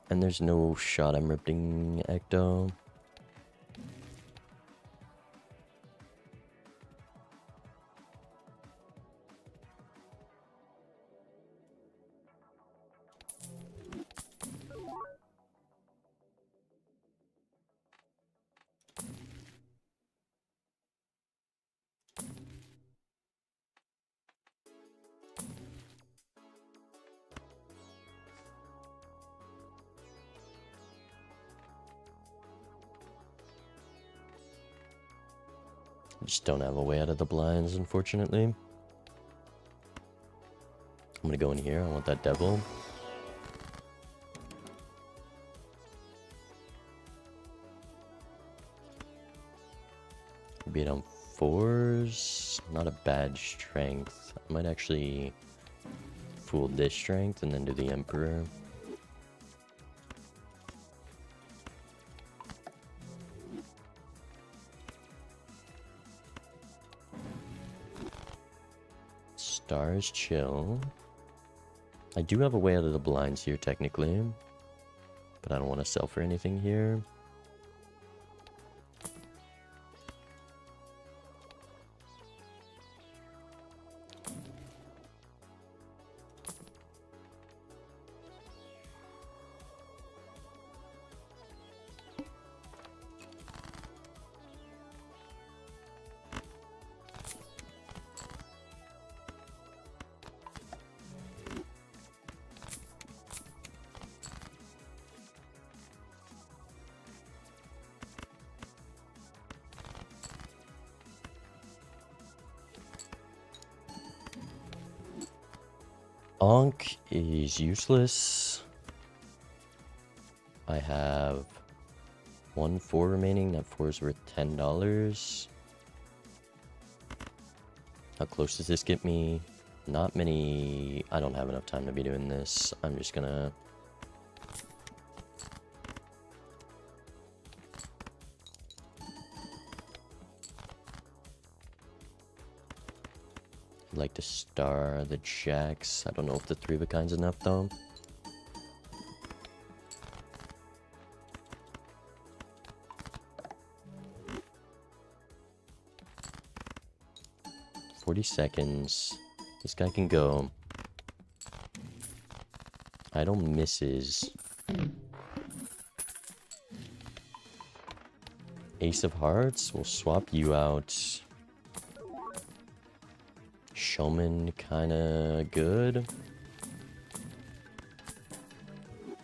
And there's no shot I'm ripping Ecto. I just don't have a way out of the blinds, unfortunately. I'm gonna go in here. I want that devil. Beat on 4s. Not a bad strength. I might actually fool this strength and then do the Emperor. Stars chill. I do have a way out of the blinds here, technically. But I don't want to sell for anything here. Onk is useless. I have 1 4 remaining. That 4 is worth $10. How close does this get me? Not many. I don't have enough time to be doing this. I'm just gonna... I'd like to star the jacks. I don't know if the 3 of a kind's enough though. $40. This guy can go. Idol misses. Ace of Hearts. We'll swap you out. Showman kinda good.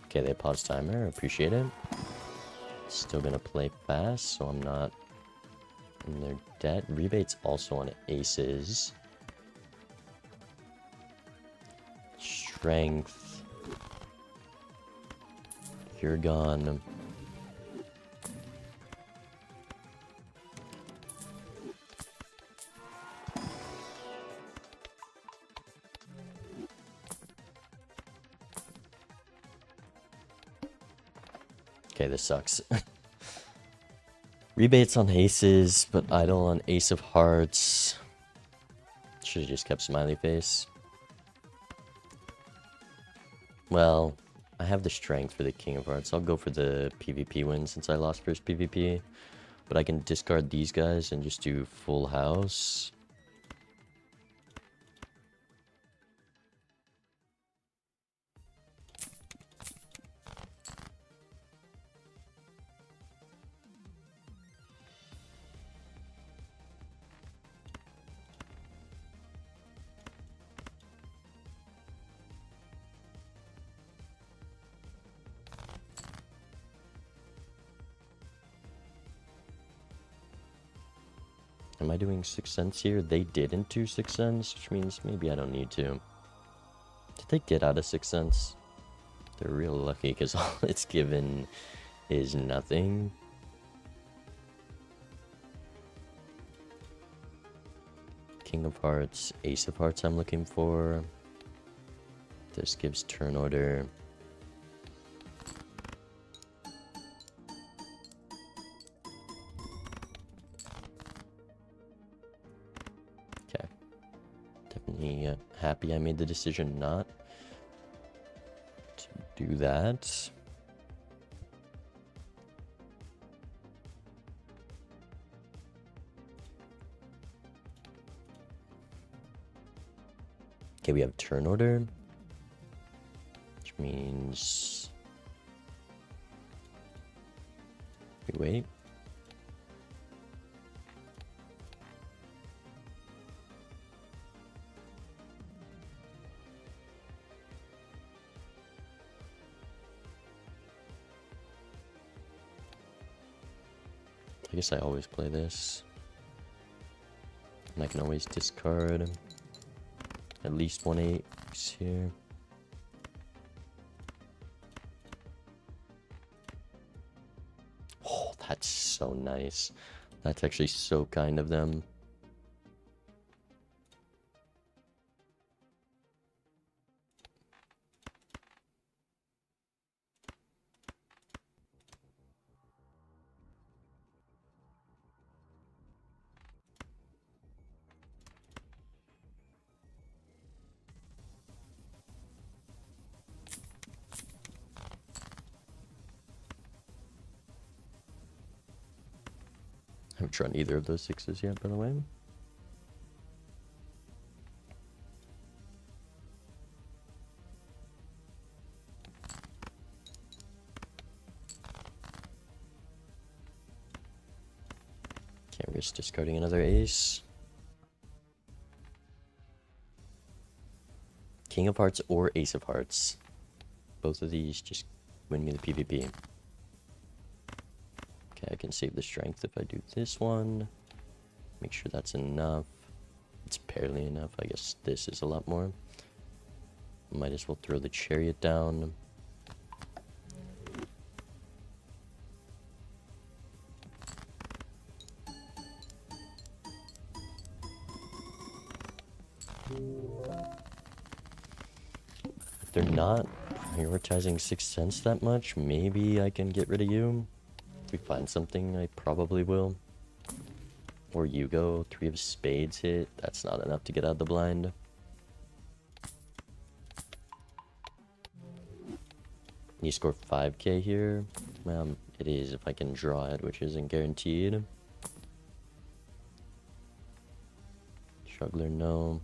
Okay, they paused timer. Appreciate it. Still gonna play fast, so I'm not in their debt. Rebates also on aces. Strength. You're gone. Okay, this sucks. Rebates on aces, but idle on ace of hearts. Should have just kept smiley face. Well, I have the strength for the king of hearts. I'll go for the PvP win since I lost first PvP. But I can discard these guys and just do full house. Am I doing 6 cents here? They didn't do 6 cents, which means maybe I don't need to. Did they get out of 6 cents? They're real lucky because all it's given is nothing. King of Hearts, Ace of Hearts I'm looking for. This gives turn order. Okay. Definitely happy I made the decision not to do that. Okay, we have turn order, which means we wait. I guess I always play this, and I can always discard at least 1 ace here. Oh, that's so nice. That's actually so kind of them. I haven't drawn either of those 6s yet, by the way. Can't risk discarding another ace. King of Hearts or Ace of Hearts. Both of these just win me the PvP. Okay, I can save the strength if I do this one. Make sure that's enough. It's barely enough. I guess this is a lot more. Might as well throw the chariot down. They're not prioritizing 6 cents that much. Maybe I can get rid of you. If we find something, I probably will. Or you go. 3 of spades hit. That's not enough to get out of the blind. You score 5k here. It is if I can draw it, which isn't guaranteed. Juggler, no.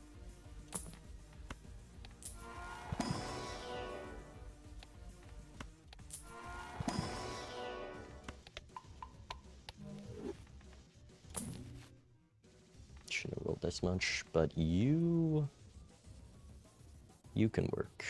Shouldn't have rolled this much, but you can work.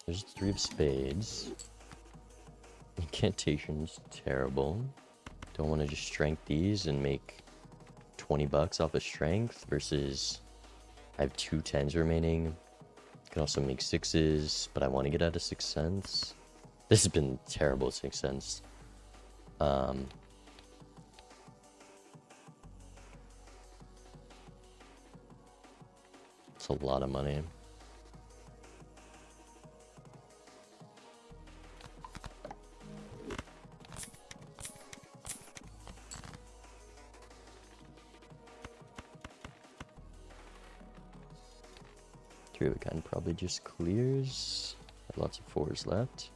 There's 3 of spades. Incantation's terrible. Don't want to just strength these and make 20 bucks off of strength versus I have 2 10s remaining. Can also make 6s, but I want to get out of 6 cents. This has been terrible 6 cents. It's a lot of money. Three of a kind probably just clears. Have lots of 4s left.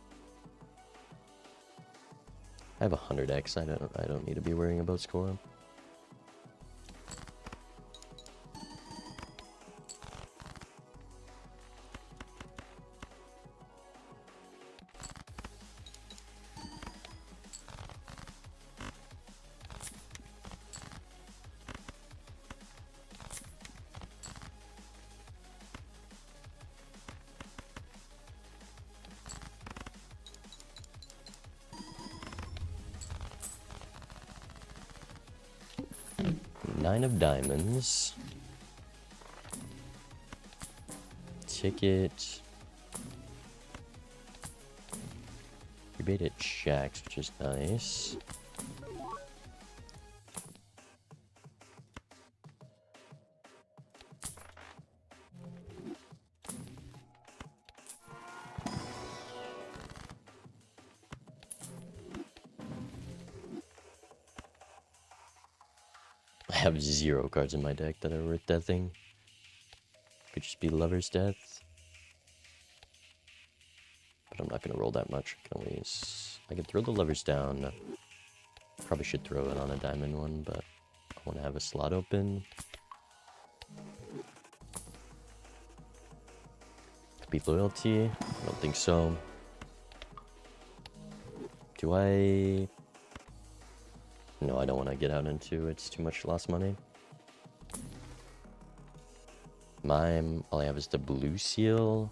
I have 100x. I don't need to be worrying about score. 9 of diamonds. Ticket. We baited jacks, which is nice. I have 0 cards in my deck that are worth deathing. Could just be Lover's Death. But I'm not going to roll that much. I can throw the Lovers down. Probably should throw it on a diamond one, but I want to have a slot open. Could be Loyalty. I don't think so. Do I... No, I don't want to get out into it's too much lost money. Mime, all I have is the blue seal.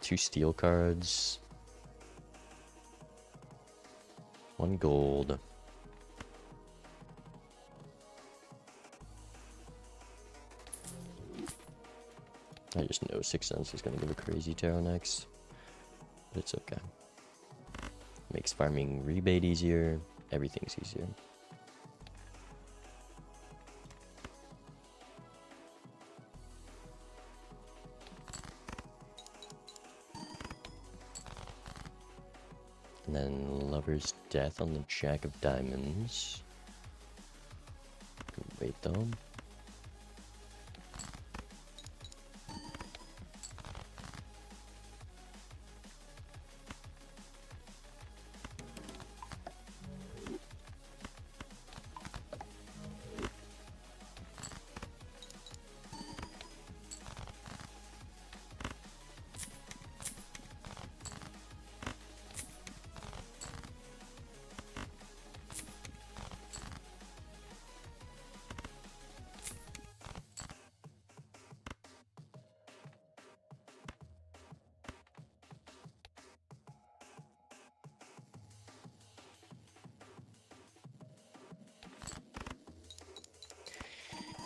Two steel cards. 1 gold. I just know 6 cents is going to give a crazy tarot next. But it's okay. Makes farming rebate easier. Everything's easier. And then Lover's Death on the Jack of Diamonds. Wait though.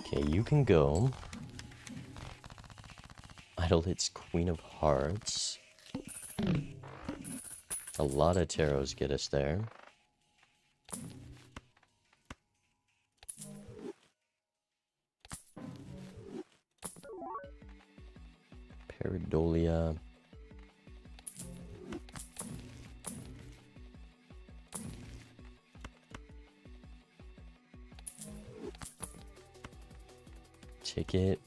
Okay, you can go. Idle hits Queen of Hearts. A lot of tarots get us there. Paradolia. Ticket.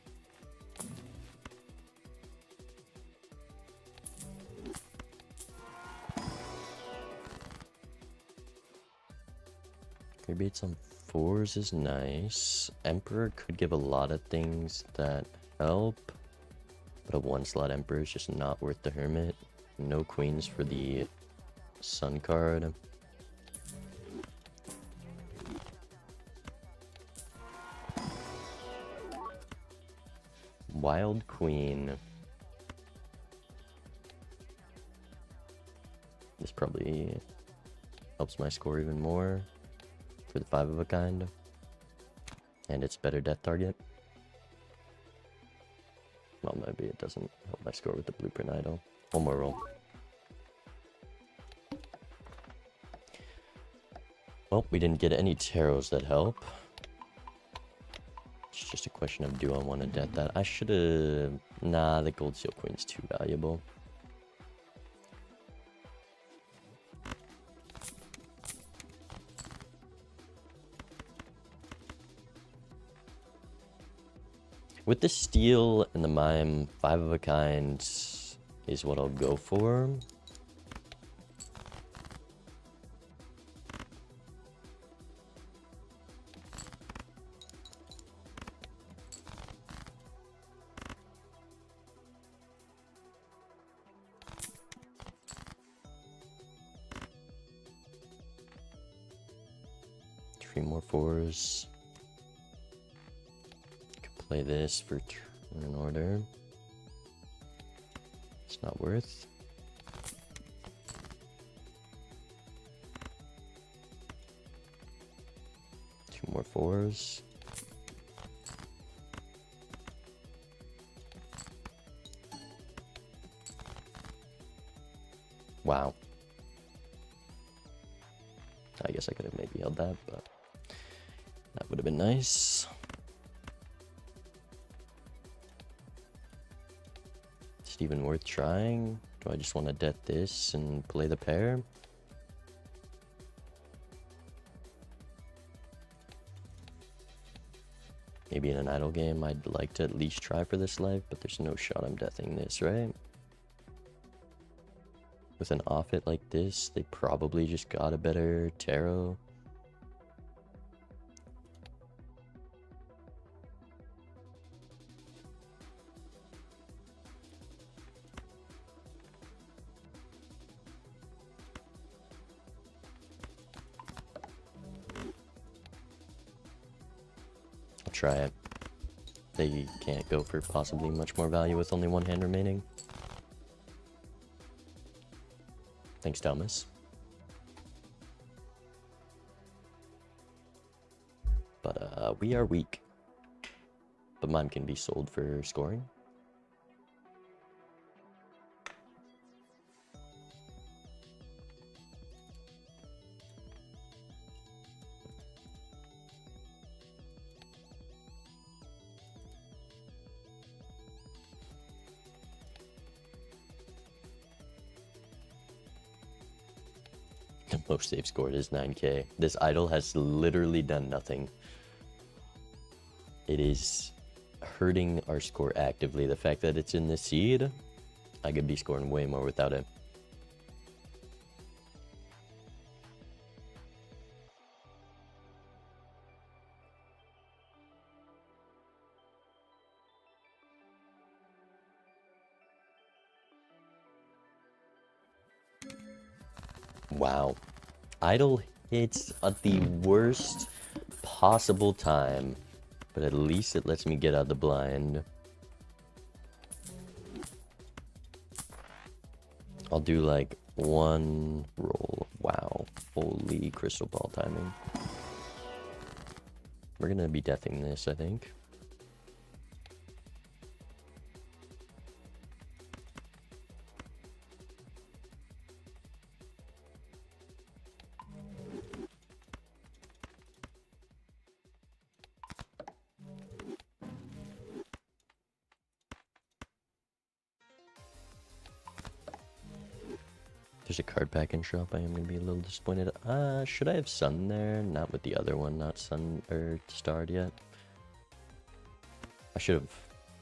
Rebates on 4s is nice. Emperor could give a lot of things that help, but a 1-slot Emperor is just not worth the Hermit. No queens for the Sun card. Wild Queen. This probably helps my score even more for the 5 of a kind. And it's better death target. Well, maybe it doesn't help my score with the Blueprint Idol. One more roll. Well, we didn't get any tarots that help. It's just a question of, do I want to death that? I should have... Nah, the Gold Seal Queen's too valuable. With the Steel and the Mime, 5 of a kind is what I'll go for. More 4s. Could play this for turn order. It's not worth. 2 more 4s. Wow. I guess I could have maybe held that, but that would have been nice. Is it even worth trying? Do I just want to death this and play the pair? Maybe in an idle game, I'd like to at least try for this life, but there's no shot I'm deathing this, right? With an off it like this, they probably just got a better tarot. I'll try it. They can't go for possibly much more value with only 1 hand remaining. Thanks, Thomas. But we are weak. But mine can be sold for scoring. The most they've scored is 9k. This idol has literally done nothing. It is hurting our score actively. The fact that it's in the seed, I could be scoring way more without it. Wow. Idol hits at the worst possible time, but at least it lets me get out of the blind. I'll do like 1 roll. Wow. Holy crystal ball timing. We're gonna be deathing this, I think. There's a card pack in shop. I am gonna be a little disappointed. Should I have Sun there? Not with the other one, not Sun or Starred yet. I should have.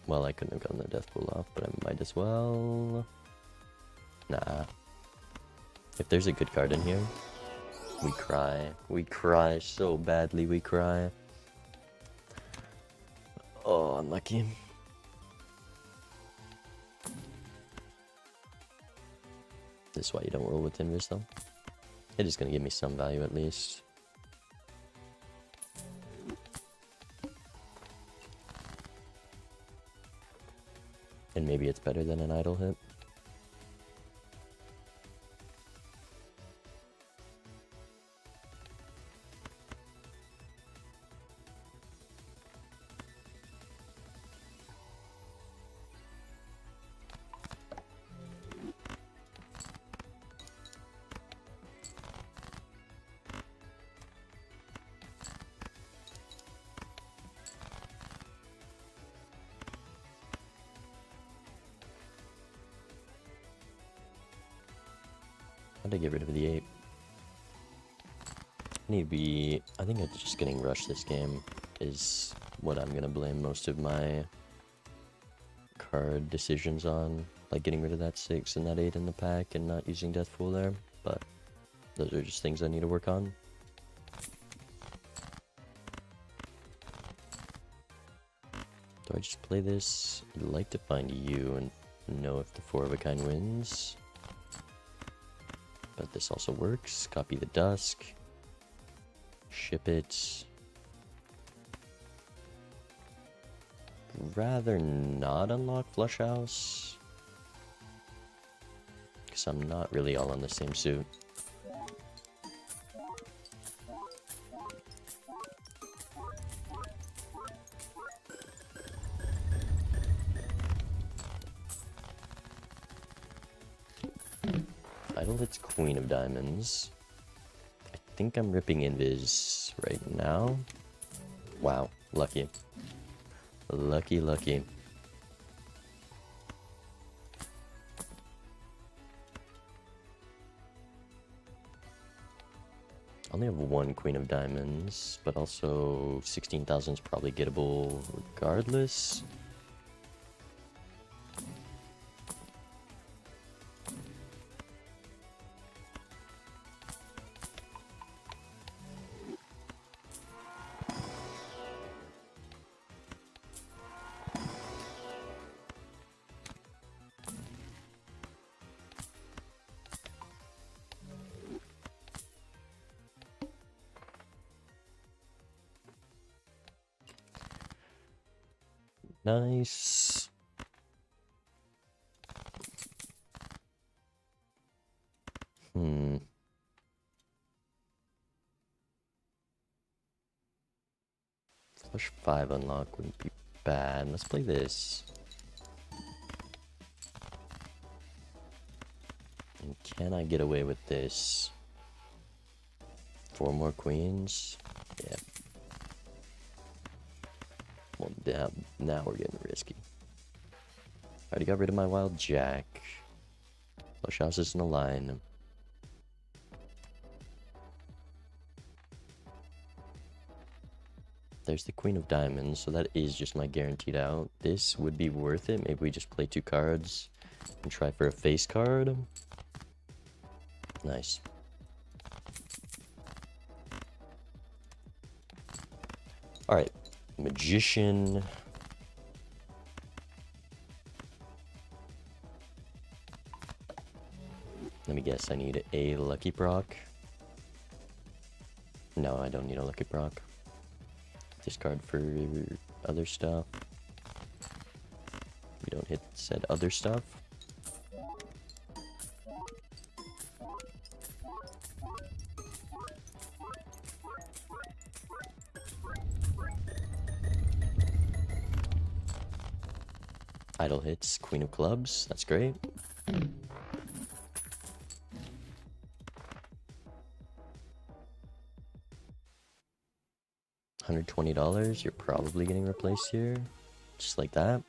Well, I couldn't have gotten the death pool off, but I might as well. Nah. If there's a good card in here, we cry. We cry so badly. We cry. Oh, unlucky. This is why you don't roll with Invis though. It is going to give me some value at least. And maybe it's better than an idle hit. How to get rid of the 8? I think it's just getting rushed this game is what I'm gonna blame most of my card decisions on. Like getting rid of that 6 and that 8 in the pack and not using Death Pool there. But those are just things I need to work on. Do I just play this? I'd like to find you and know if the 4 of a kind wins. But this also works. Copy the Dusk. Ship it. Rather not unlock Flush House. Because I'm not really all on the same suit. Idle hits Queen of Diamonds. I think I'm ripping Invis right now. Wow, lucky. Lucky, lucky. I only have one Queen of Diamonds, but also 16,000 is probably gettable regardless. Nice. Flush 5 unlock wouldn't be bad. Let's play this. And can I get away with this? 4 more queens? Yeah. Well, now we're getting risky. Already got rid of my wild jack. Flush house is in a line. There's the Queen of Diamonds, so that is just my guaranteed out. This would be worth it. Maybe we just play 2 cards and try for a face card. Nice. Alright, Magician. Let me guess, I need a Lucky Proc. No, I don't need a Lucky Proc. Discard for other stuff. We don't hit said other stuff. Idle hits Queen of Clubs. That's great. $120. You're probably getting replaced here. Just like that.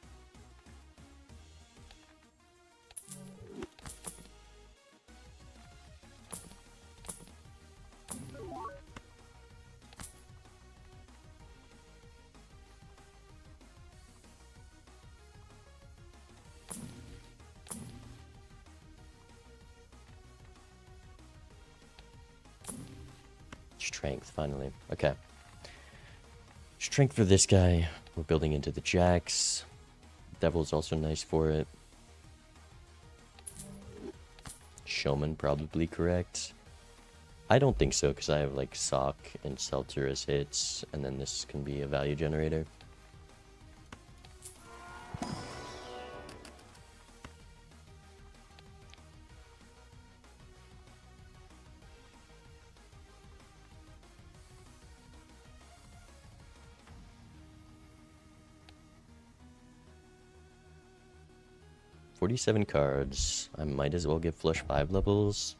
Strength, finally. Okay. Strength for this guy. We're building into the jacks. Devil's also nice for it. Showman, probably correct. I don't think so, because I have like Sock and Seltzer as hits, and then this can be a value generator. $47 cards. I might as well get flush 5 levels,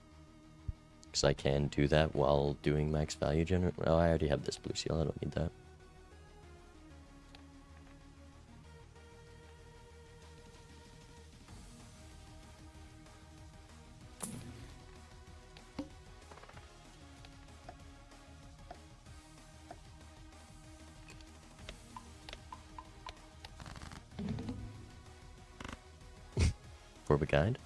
because I can do that while doing max value generator. Oh, I already have this blue seal. I don't need that. For the guide.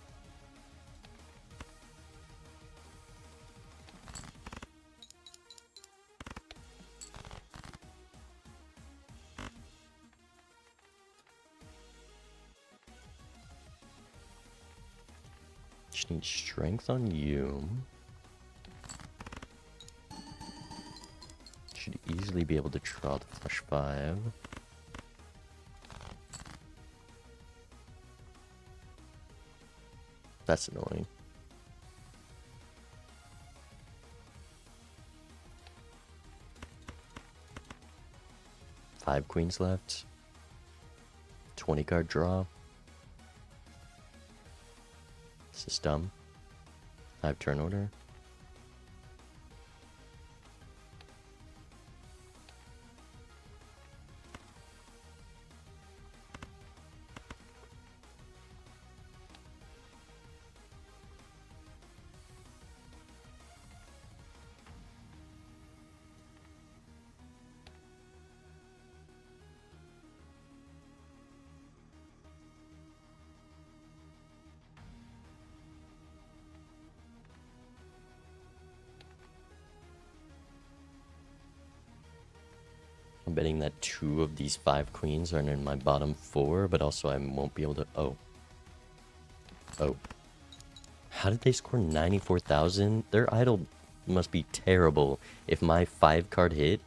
Just need strength on you. Should easily be able to draw the flush 5. That's annoying. Five queens left. 20 card draw. This is dumb. I have turn order. I'm betting that 2 of these 5 queens are in my bottom 4, but also I won't be able to... Oh. Oh. How did they score 94,000? Their idol must be terrible if my 5-card hit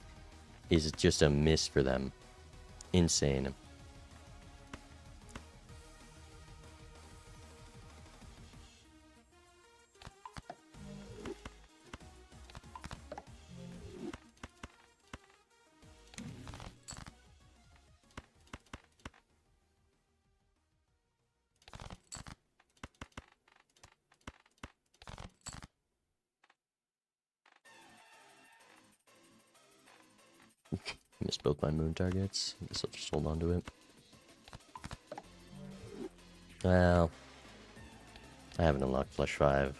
is just a miss for them. Insane. Missed both my moon targets. I guess I'll just hold on to it. Well, I haven't unlocked flush 5.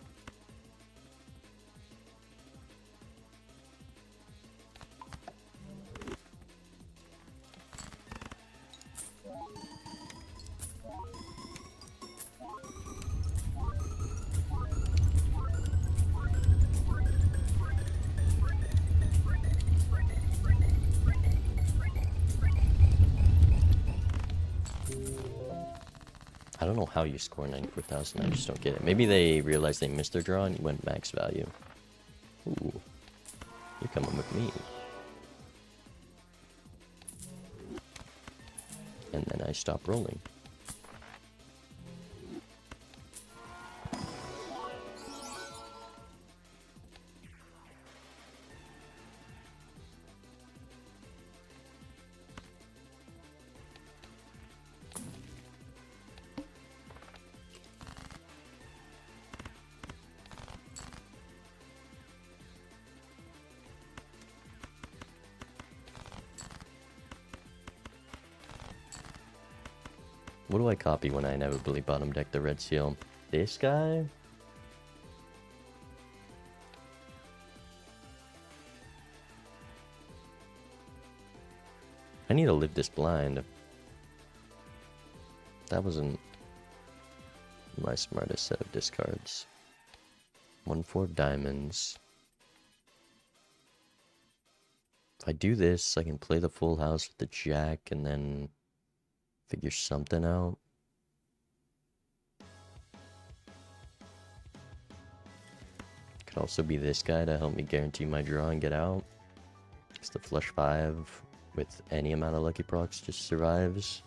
I don't know how you score 94,000. I just don't get it. Maybe they realized they missed their draw and went max value. Ooh. You're coming with me. And then I stop rolling. What do I copy when I inevitably bottom deck the red seal? This guy? I need to live this blind. That wasn't my smartest set of discards. 1-4 of diamonds. If I do this, I can play the full house with the jack and then figure something out. Could also be this guy to help me guarantee my draw and get out. Because the flush 5 with any amount of lucky procs just survives.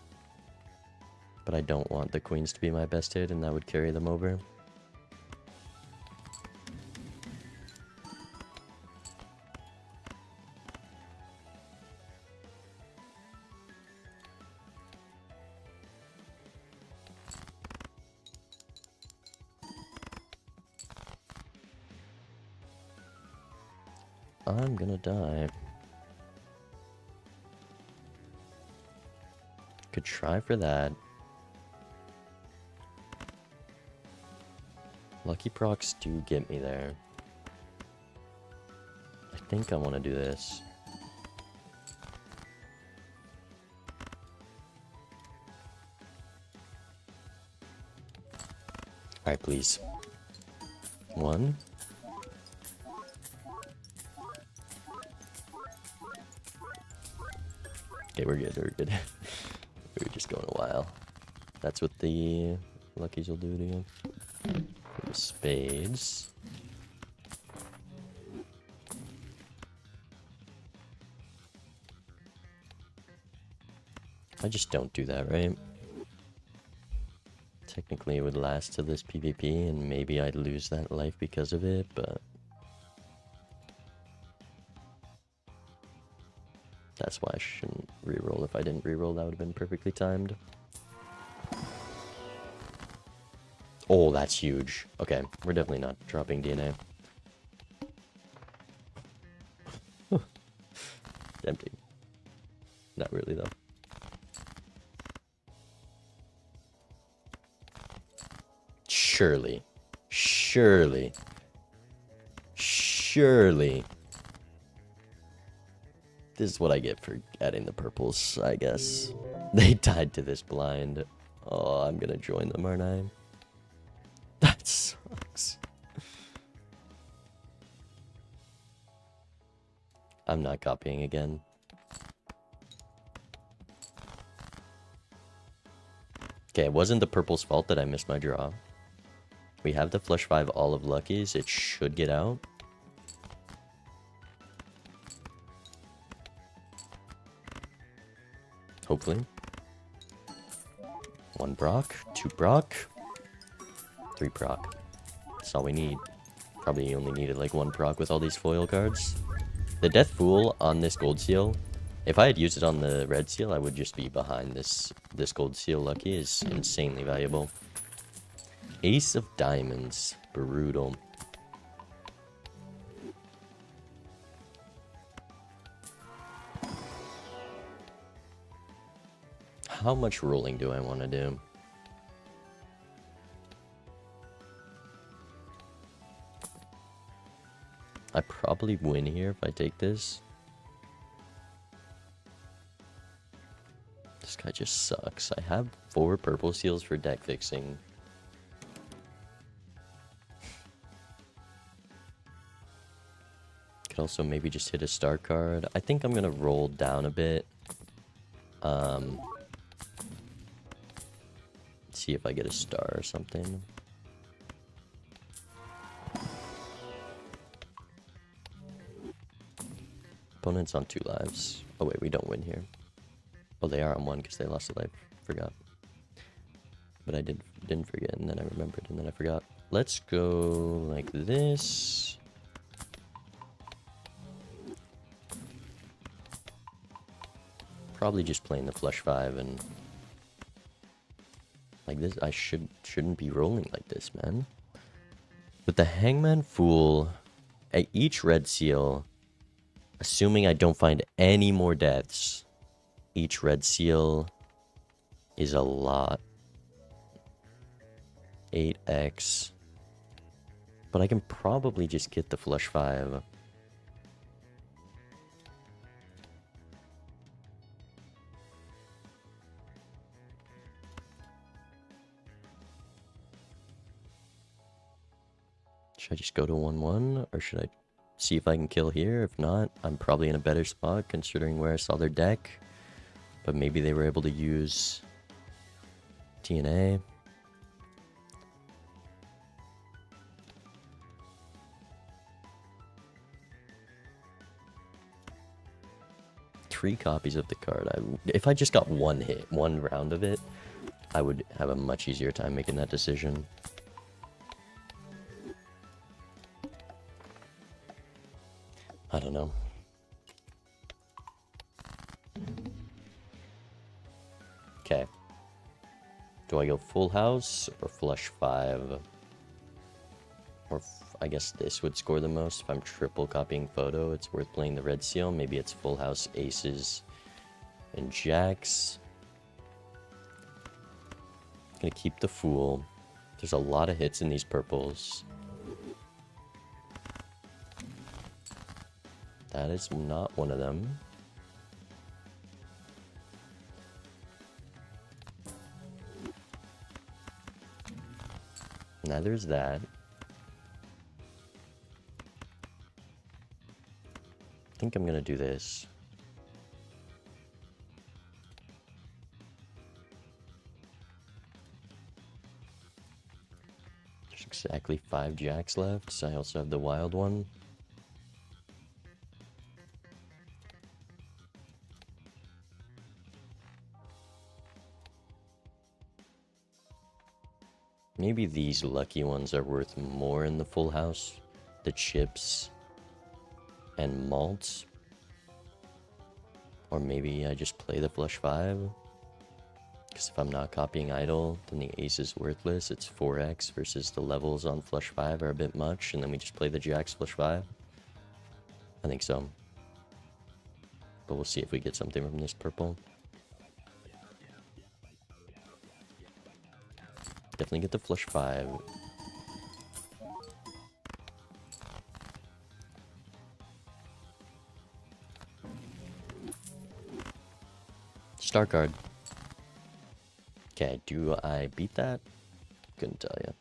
But I don't want the queens to be my best hit, and that would carry them over. I'm gonna die. Could try for that. Lucky procs do get me there. I think I want to do this. Alright, please. 1. Okay, we're good, we're good. We're just going a while. That's what the luckies will do to you. The spades. I just don't do that, right? Technically it would last to this PvP and maybe I'd lose that life because of it, but that's why I shouldn't reroll. If I didn't reroll, that would have been perfectly timed. Oh, that's huge. Okay, we're definitely not dropping DNA. Empty. Not really, though. Surely. Surely. Surely. This is what I get for adding the purples, I guess. They died to this blind. Oh, I'm gonna join them, aren't I? That sucks. I'm not copying again. Okay, it wasn't the purple's fault that I missed my draw. We have the flush 5 all of luckies. It should get out. Hopefully. 1 Brock, 2 Brock, 3 Proc. That's all we need. Probably only needed like 1 Proc with all these foil cards. The Death Fool on this gold seal, if I had used it on the red seal, I would just be behind this gold seal lucky. Is insanely valuable. Ace of Diamonds. Brutal. How much rolling do I want to do? I probably win here if I take this. This guy just sucks. I have 4 purple seals for deck fixing. Could also maybe just hit a star card. I think I'm gonna roll down a bit. See if I get a star or something. Opponent's on 2 lives. Oh wait, we don't win here. Oh, they are on 1 because they lost a life. Forgot. But I didn't forget, and then I remembered, and then I forgot. Let's go like this. Probably just playing the flush 5 and like this. I shouldn't be rolling like this, man. With the Hangman Fool at each red seal, assuming I don't find any more deaths, each red seal is a lot. 8x. But I can probably just get the flush 5. Should I just go to 1-1, or should I see if I can kill here? If not, I'm probably in a better spot considering where I saw their deck. But maybe they were able to use TNA. Three copies of the card. If I just got 1 hit, 1 round of it, I would have a much easier time making that decision. I don't know. Okay. Do I go full house or flush 5? Or I guess this would score the most. If I'm triple copying photo, it's worth playing the red seal. Maybe it's full house aces and jacks. Gonna keep the fool. There's a lot of hits in these purples. That is not one of them. Neither is that. I think I'm gonna do this. There's exactly 5 jacks left, so I also have the wild one. Maybe these lucky ones are worth more in the full house. The chips and malts. Or maybe I just play the flush 5. Because if I'm not copying idle, then the ace is worthless. It's 4x versus the levels on flush 5 are a bit much, and then we just play the jacks flush 5. I think so. But we'll see if we get something from this purple. Definitely get the flush 5. Star card. Okay, do I beat that? Couldn't tell you.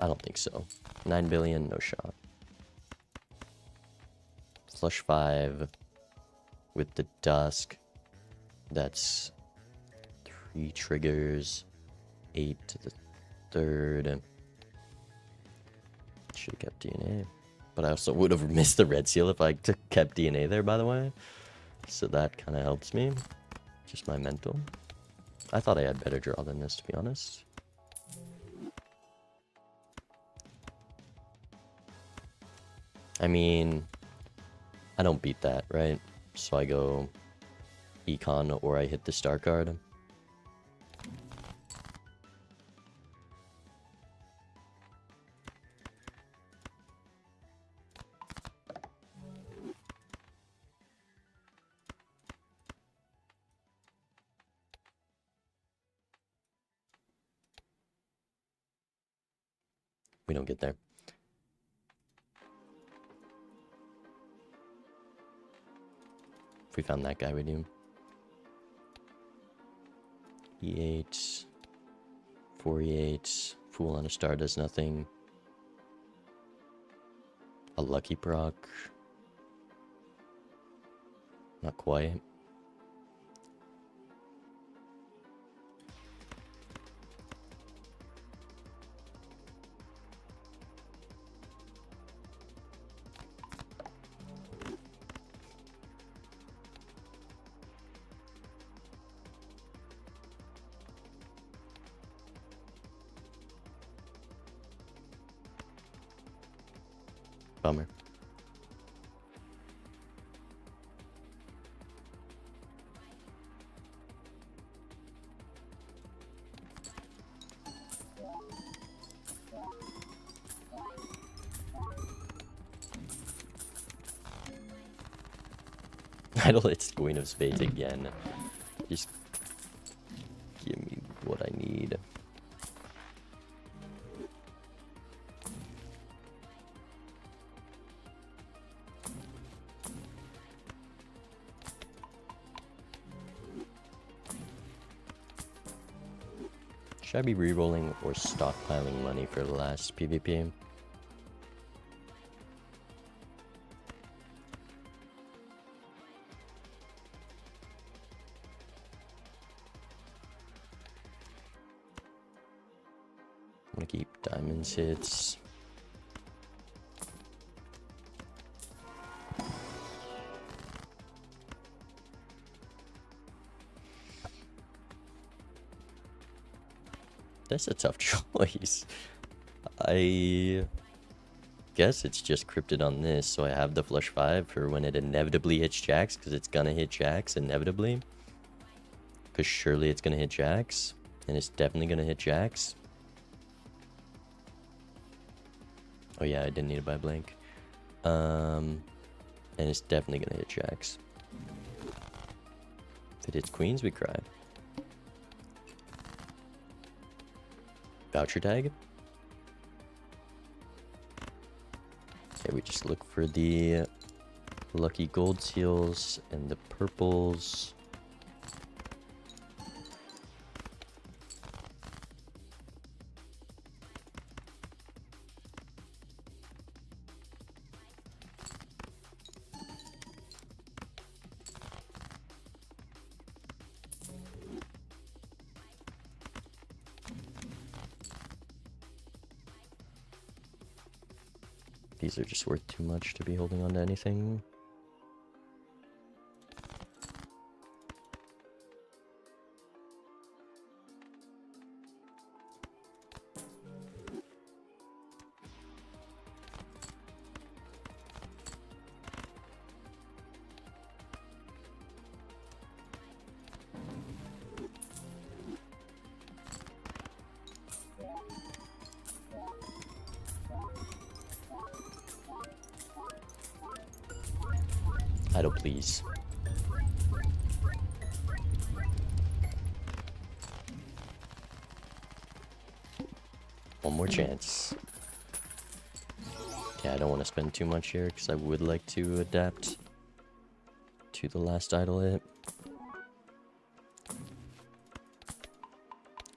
I don't think so. 9 billion, no shot. Flush 5 with the dusk. That's 3 triggers. 8 to the 3rd. Should have kept DNA. But I also would have missed the red seal if I kept DNA there, by the way. So that kind of helps me. Just my mental. I thought I had better draw than this, to be honest. I mean, I don't beat that, right? So I go econ or I hit the star card. We don't get there. If we found that guy, we do. E8. 4 E8. Fool on a star does nothing. A lucky proc. Not quite. Bummer. Idle hits Queen of Spades again. Just give me what I need. Should I be rerolling or stockpiling money for the last PvP? I'm gonna keep diamonds hits. That's a tough choice. I guess it's just crypted on this, so I have the flush 5 for when it inevitably hits jacks, because it's gonna hit jacks inevitably. Because surely it's gonna hit jacks, and it's definitely gonna hit jacks. Oh yeah, I didn't need to buy blank. And it's definitely gonna hit jacks. If it hits queens, we cry. Voucher tag. Okay, we just look for the lucky gold seals and the purples. These are just worth too much to be holding on to anything. Idle, please. One more chance. Okay, I don't want to spend too much here because I would like to adapt to the last idle hit.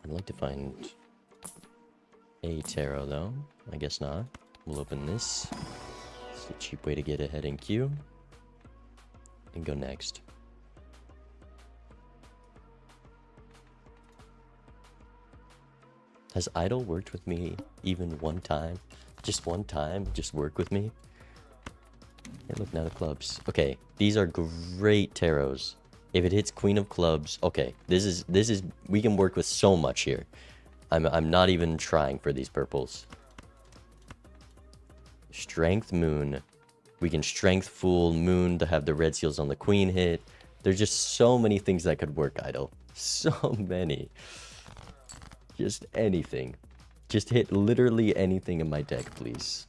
I'd like to find a tarot though. I guess not. We'll open this. It's a cheap way to get ahead in queue. And go next. Has idle worked with me even one time? Just one time? Just work with me? Hey, look, now the clubs. Okay, these are great tarots. If it hits Queen of Clubs, okay, this is we can work with so much here. I'm not even trying for these purples. Strength Moon. We can Strength Fool Moon to have the red seals on the Queen hit. There's just so many things that could work, idle. So many. Just anything. Just hit literally anything in my deck, please.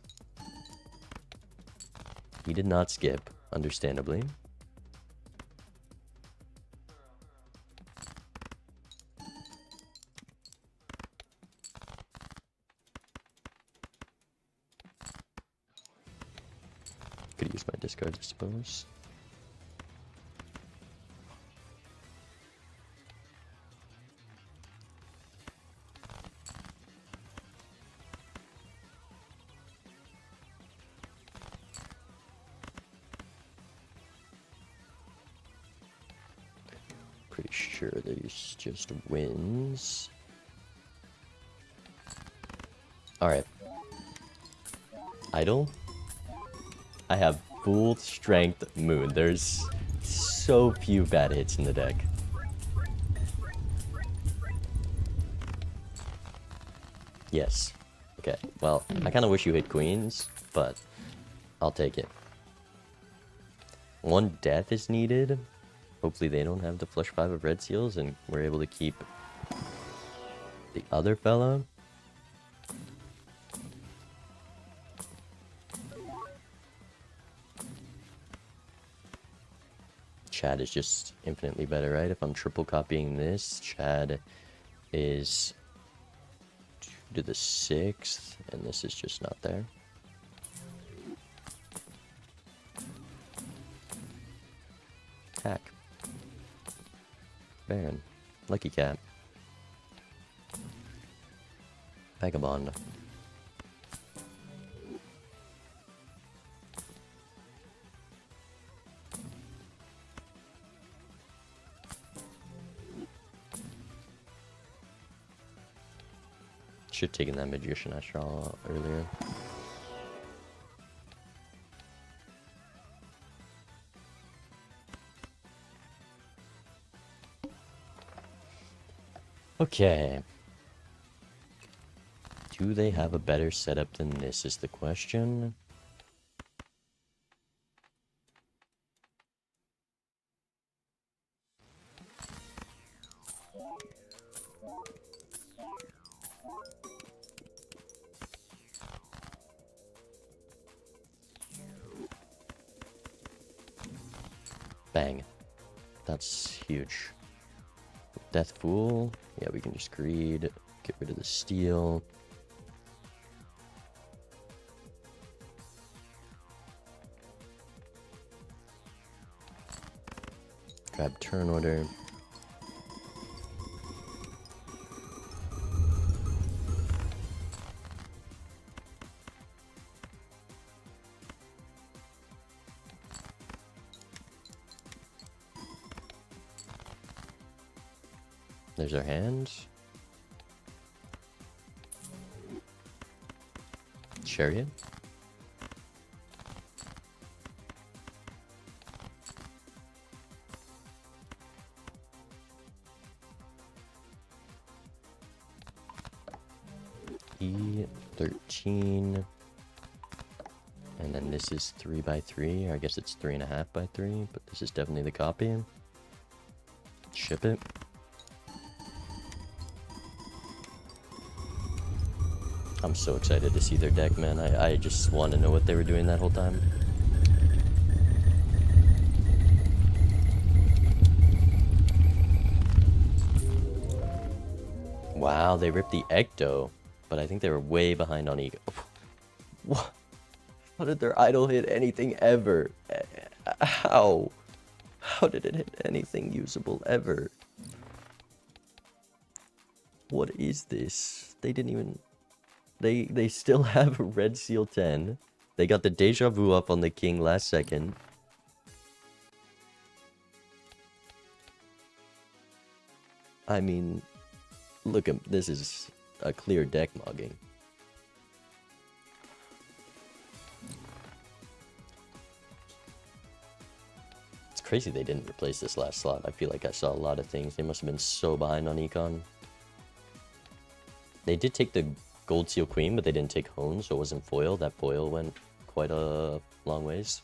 He did not skip, understandably. Could use my discard, I suppose. Pretty sure there's just wins. Alright. Idle. I have full strength Moon. There's so few bad hits in the deck. Yes. Okay. Well, I kind of wish you hit queens, but I'll take it. One death is needed. Hopefully they don't have the flush 5 of red seals and we're able to keep the other fella. Chad is just infinitely better, right? If I'm triple copying this, Chad is 2 to the 6th, and this is just not there. Hack. Baron. Lucky Cat. Vagabond. Should have taken that Magician I saw earlier. Okay. Do they have a better setup than this is the question. Bang. That's huge. Death Fool. Yeah, we can just greed. Get rid of the steal. Grab turn order. There's our hand. Chariot. E13. And then this is 3x3. Or I guess it's 3.5x3, but this is definitely the copy. Ship it. I'm so excited to see their deck, man. I just want to know what they were doing that whole time. Wow, they ripped the Ecto, but I think they were way behind on Ego. What? How did their idol hit anything ever? How? How did it hit anything usable ever? What is this? They didn't even... They still have a Red Seal 10. They got the Deja Vu up on the King last second. I mean, look, this is a clear deck mugging. It's crazy they didn't replace this last slot. I feel like I saw a lot of things. They must have been so behind on Econ. They did take the Gold Seal Queen, but they didn't take Hone, so it wasn't foil. That foil went quite a long ways.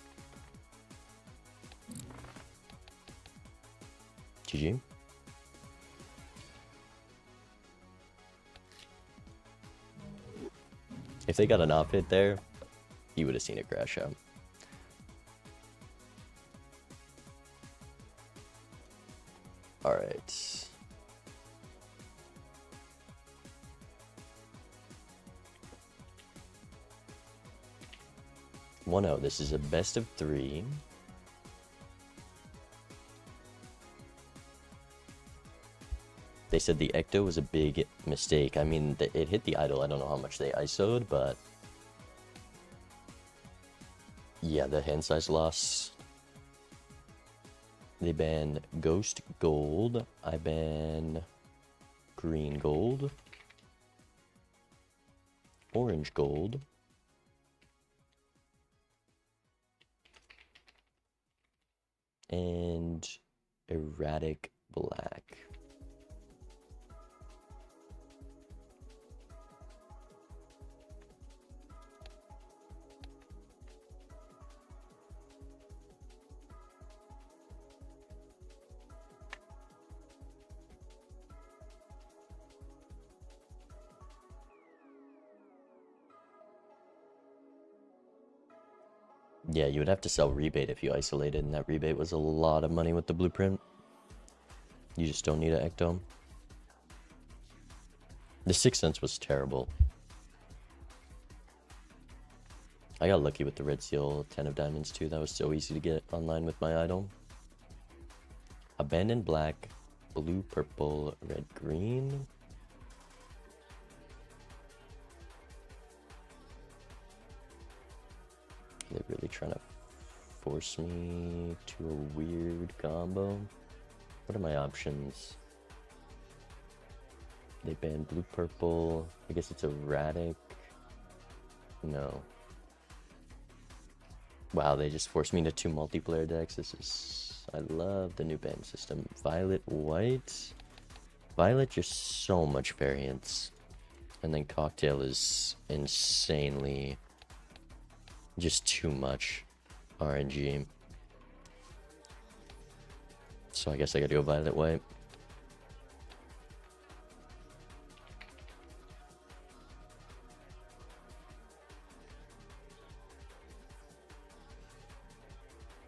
GG. If they got an off hit there, you would have seen it crash out. Alright. One out. This is a best of 3. They said the Ecto was a big mistake. I mean, it hit the idol. I don't know how much they ISO'd, but... yeah, the hand size loss. They ban Ghost Gold. I ban Green Gold. Orange Gold. And Erratic Black. Yeah, you would have to sell rebate if you isolated, and that rebate was a lot of money with the blueprint. You just don't need an Ectome. The 6 cents was terrible. I got lucky with the Red Seal 10 of Diamonds too. That was so easy to get online with my idol. Abandoned Black, Blue Purple, Red Green. They're really trying to force me to a weird combo. What are my options? They banned Blue Purple. I guess it's Erratic. No. Wow, they just forced me into 2 multiplayer decks. This is... I love the new ban system. Violet White. Violet, just so much variance. And then Cocktail is insanely... just too much RNG. So I guess I gotta go Violet White.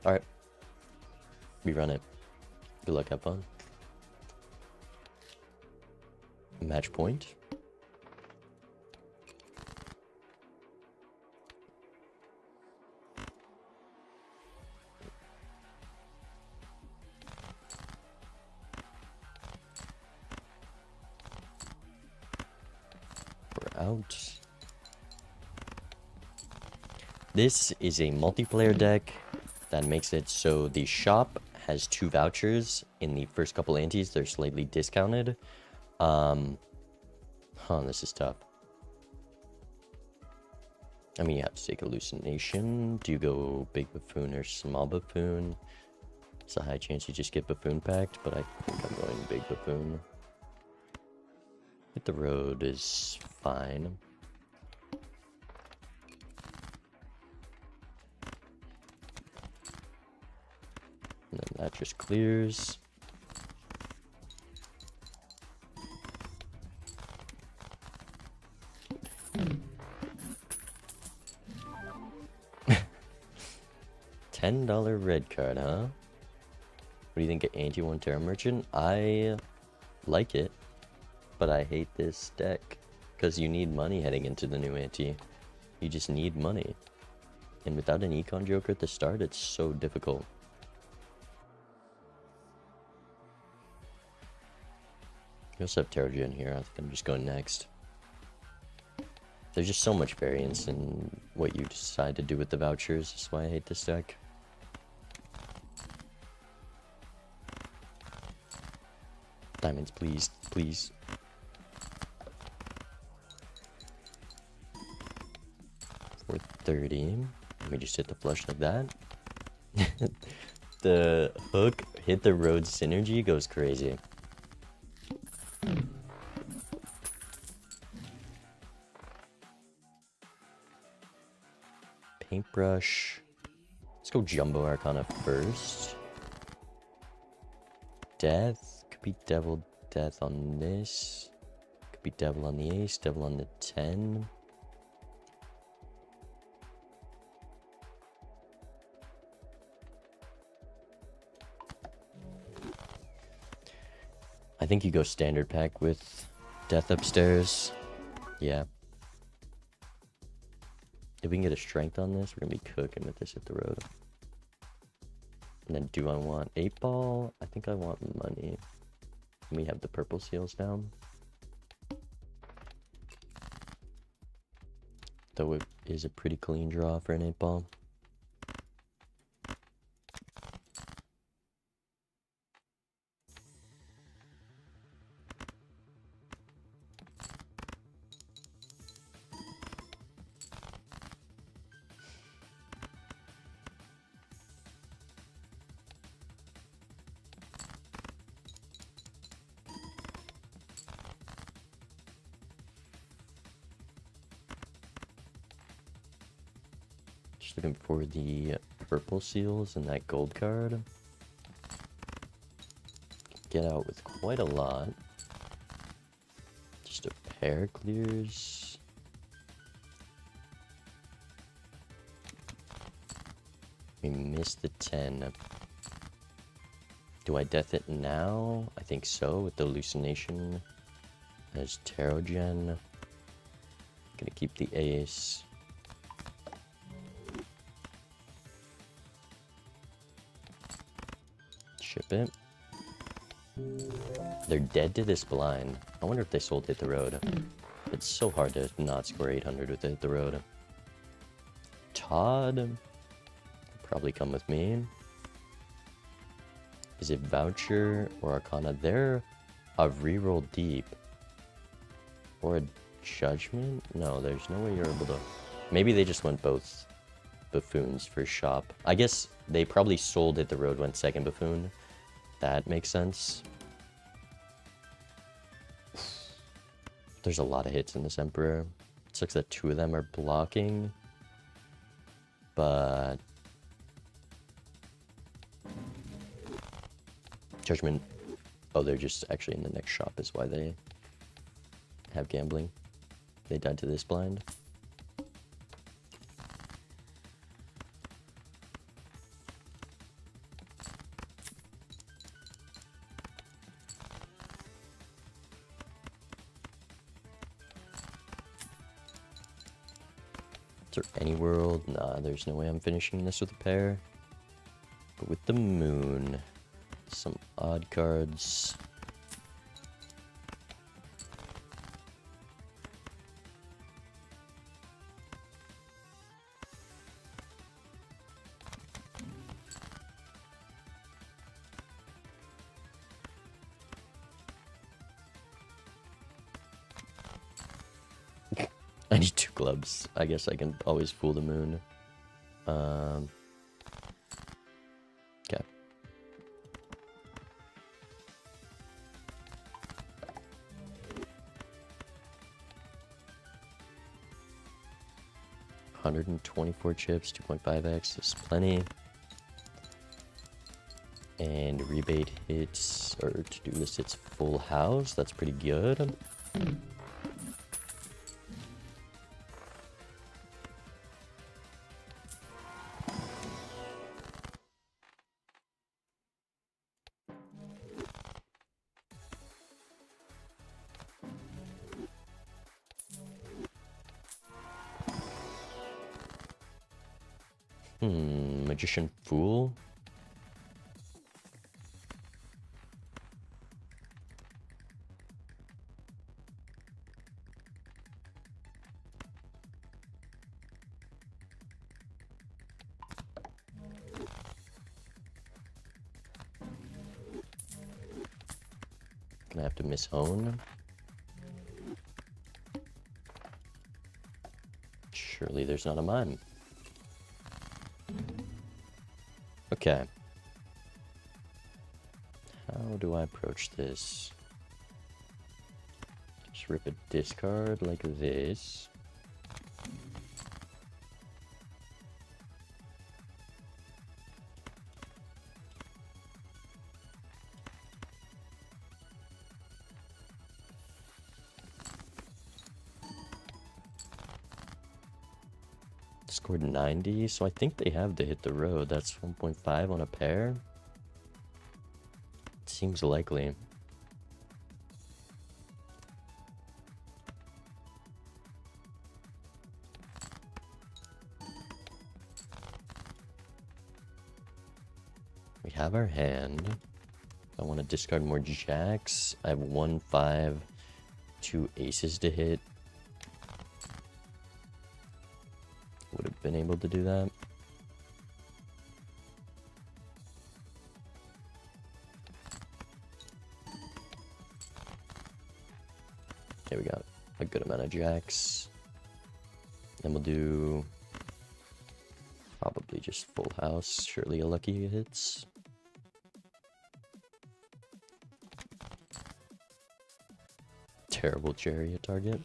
Alright. We run it. Good luck, have fun. Match point. We're out. This is a multiplayer deck that makes it so the shop has 2 vouchers. In the first couple antes, they're slightly discounted. This is tough. I mean, you have to take Hallucination. Do you go Big Buffoon or Small Buffoon? It's a high chance you just get Buffoon packed, but I think I'm going Big Buffoon. Hit the road is fine. And then that just clears. $10 red card, huh? What do you think of Anti-1 Terra Merchant? I like it. but I hate this deck. Because you need money heading into the new ante. You just need money. And without an econ joker at the start, it's so difficult. We also have Terrogen here. I think I'm just going next. There's just so much variance in what you decide to do with the vouchers. That's why I hate this deck. Diamonds, please, please. For 30. Let me just hit the flush like that. The hook hit the road synergy goes crazy. Paintbrush. Let's go Jumbo Arcana first. Death. Could be Devil Death on this. Could be Devil on the Ace, Devil on the 10. I think you go standard pack with Death upstairs. Yeah. If we can get a strength on this, we're gonna be cooking with this at the road. And then do I want 8-ball? I think I want money. And we have the purple seals down. Though it is a pretty clean draw for an 8-ball. Just looking for the purple seals and that gold card. Get out with quite a lot. Just a pair clears. We missed the 10. Do I death it now? I think so, with the hallucination as Terrogen. Gonna keep the ace. Ship it. They're dead to this blind. I wonder if they sold Hit the Road. It's so hard to not score 800 with Hit the Road. Todd. Probably come with me. Is it Voucher or Arcana? They're a reroll deep. Or a Judgment? No, there's no way you're able to... Maybe they just went both buffoons for shop. I guess they probably sold Hit the Road, went second buffoon. That makes sense. There's a lot of hits in this Emperor. It sucks that 2 of them are blocking. But... Judgment. Oh, they're just actually in the next shop is why they have gambling. They died to this blind. Is there any world? Nah, there's no way I'm finishing this with a pair. But with the moon, some odd cards. I need 2 clubs. I guess I can always fool the moon. Okay. $124 chips, 2.5x is plenty. And rebate hits, or to-do list hits full house. That's pretty good. Magician Fool. Gonna have to miss hone. Surely there's not a mime. Okay. How do I approach this? Just rip a discard like this. Scored 90, so I think they have to hit the road. That's 1.5 on a pair. Seems likely. We have our hand. I want to discard more jacks. I have 1, 5, 2 aces to hit. Would have been able to do that. Okay, we got a good amount of jacks. Then we'll do probably just full house. Surely a lucky hits. Terrible chariot target.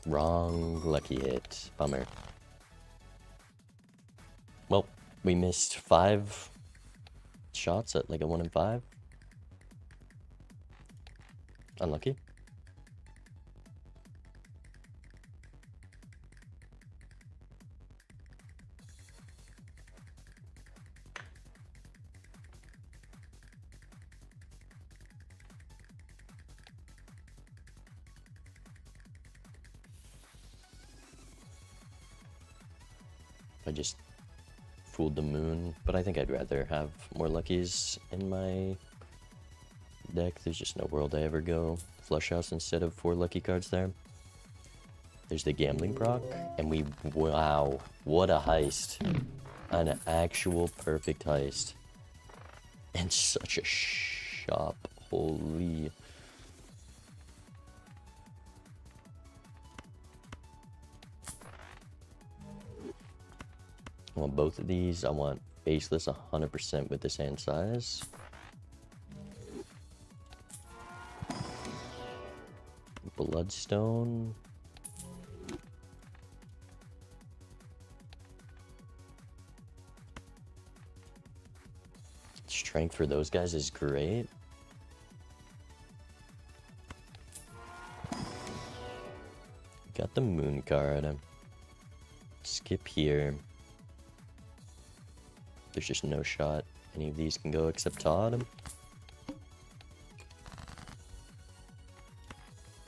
Wrong lucky hit. Bummer. Well, we missed 5 shots at like a 1 in 5. Unlucky. I just fooled the moon, but I think I'd rather have more luckies in my deck. There's just no world I ever go flush house instead of 4 lucky cards there. There's the gambling proc, and we, wow, what a heist. An actual perfect heist. And such a shop, holy. I want both of these. I want faceless 100% with this hand size. Bloodstone. Strength for those guys is great. Got the moon card. Skip here. There's just no shot any of these can go except Todd.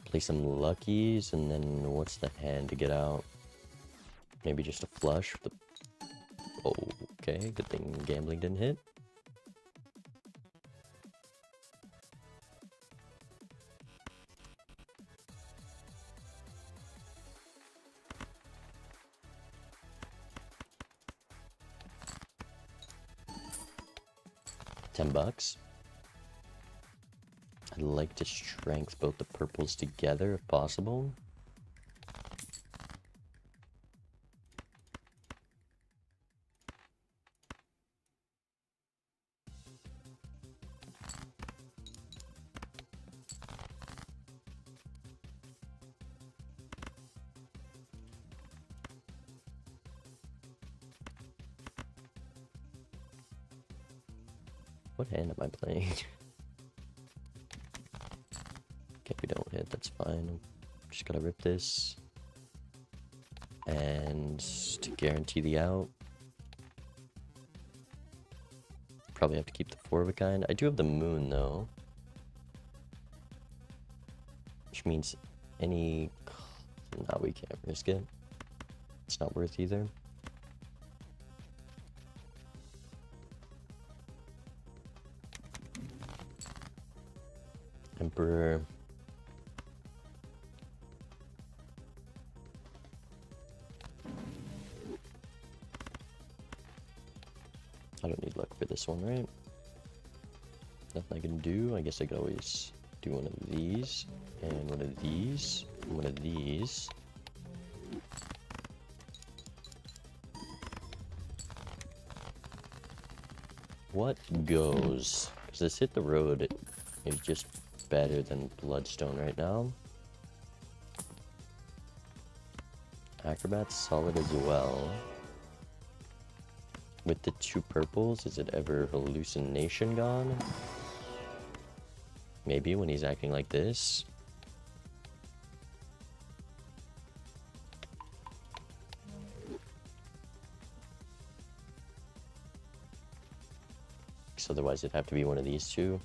Play some luckies, and then what's the hand to get out? Maybe just a flush. Oh, okay, good thing gambling didn't hit. $10. I'd like to strength both the purples together if possible. What hand am I playing? Okay, we don't hit, that's fine. Just gotta rip this. And to guarantee the out. Probably have to keep the 4 of a kind. I do have the moon though. which means any... No, we can't risk it. It's not worth either. Emperor. I don't need luck for this one, right? Nothing I can do. I guess I could always do one of these, and one of these, and one of these. What goes? Because this hit the road is just better than Bloodstone right now. Acrobat's solid as well. With the 2 purples, is it ever hallucination gone? Maybe when he's acting like this. So otherwise it'd have to be one of these 2.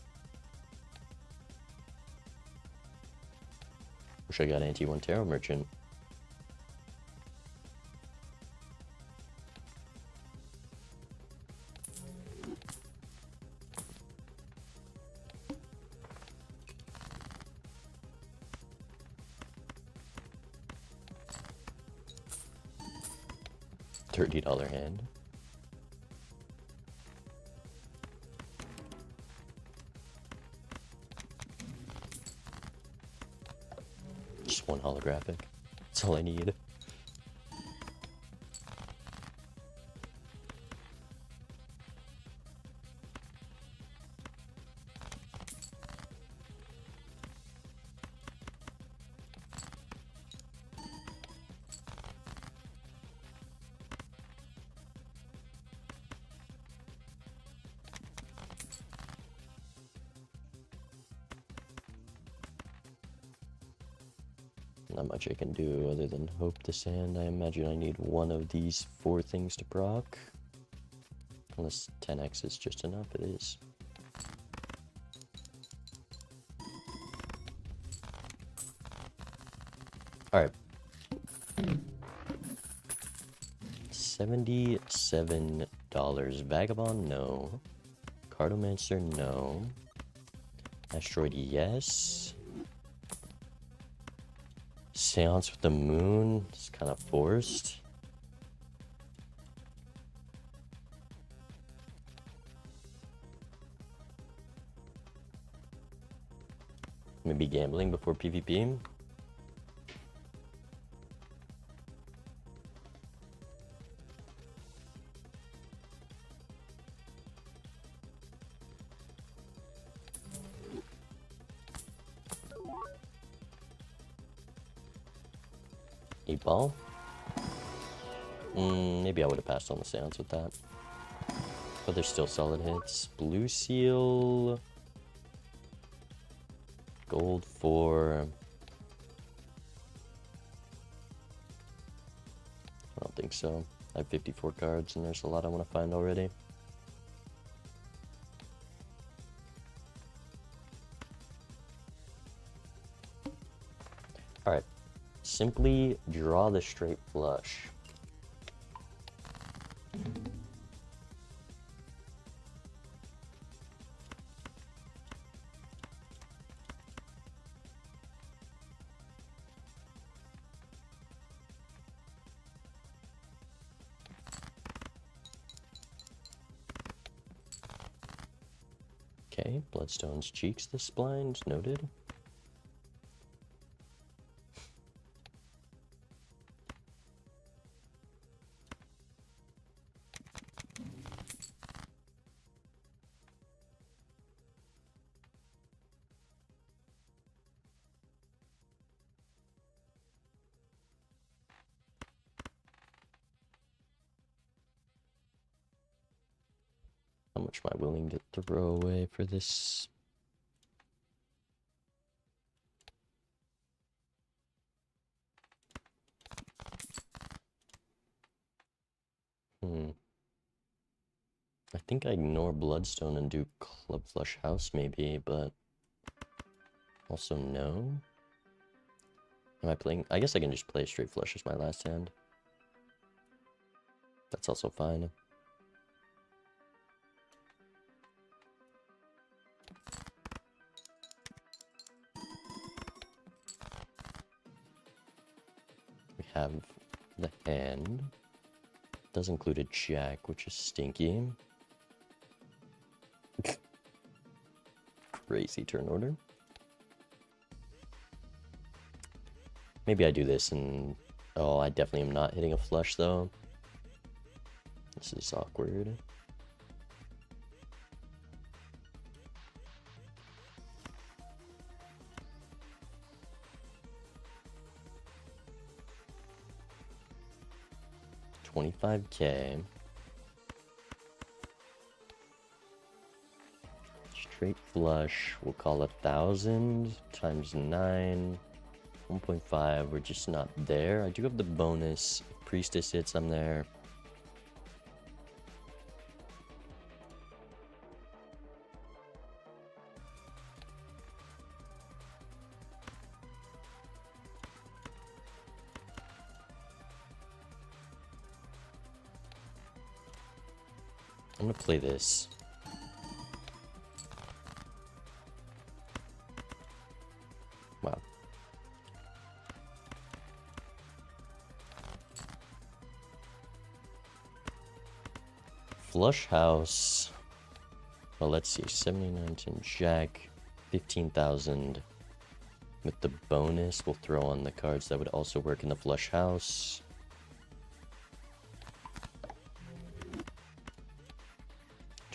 Wish I got Ante-1 Tarot Merchant. $30 hand. Just one holographic. That's all I need. Not much I can do other than hope the sand. I imagine I need one of these 4 things to proc. Unless 10x is just enough, it is. Alright. $77. Vagabond, no. Cartomancer, no. Asteroid, yes. Seance with the moon is kind of forced. Maybe gambling before PvP. Eight ball. Maybe I would have passed on the seance with that. But there's still solid hits. Blue seal. Gold 4. I don't think so. I have 54 cards and there's a lot I want to find already. Alright. Simply draw the straight flush. Okay, Bloodstone's cheeks this blind, noted. How much am I willing to throw away for this? I think I ignore Bloodstone and do Club Flush House maybe, but also no. Am I playing? I guess I can just play straight flush as my last hand. That's also fine. We have the hand. Does include a jack, which is stinky. Crazy turn order. Maybe I do this and... Oh, I definitely am not hitting a flush, though. This is awkward. $25K. Straight flush, we'll call 1,000 times 9. 1.5, we're just not there. I do have the bonus. If Priestess hits, I'm there. I'm gonna play this. Wow. Flush house. Well, let's see. 79 10 jack. 15,000. With the bonus, we'll throw on the cards that would also work in the flush house.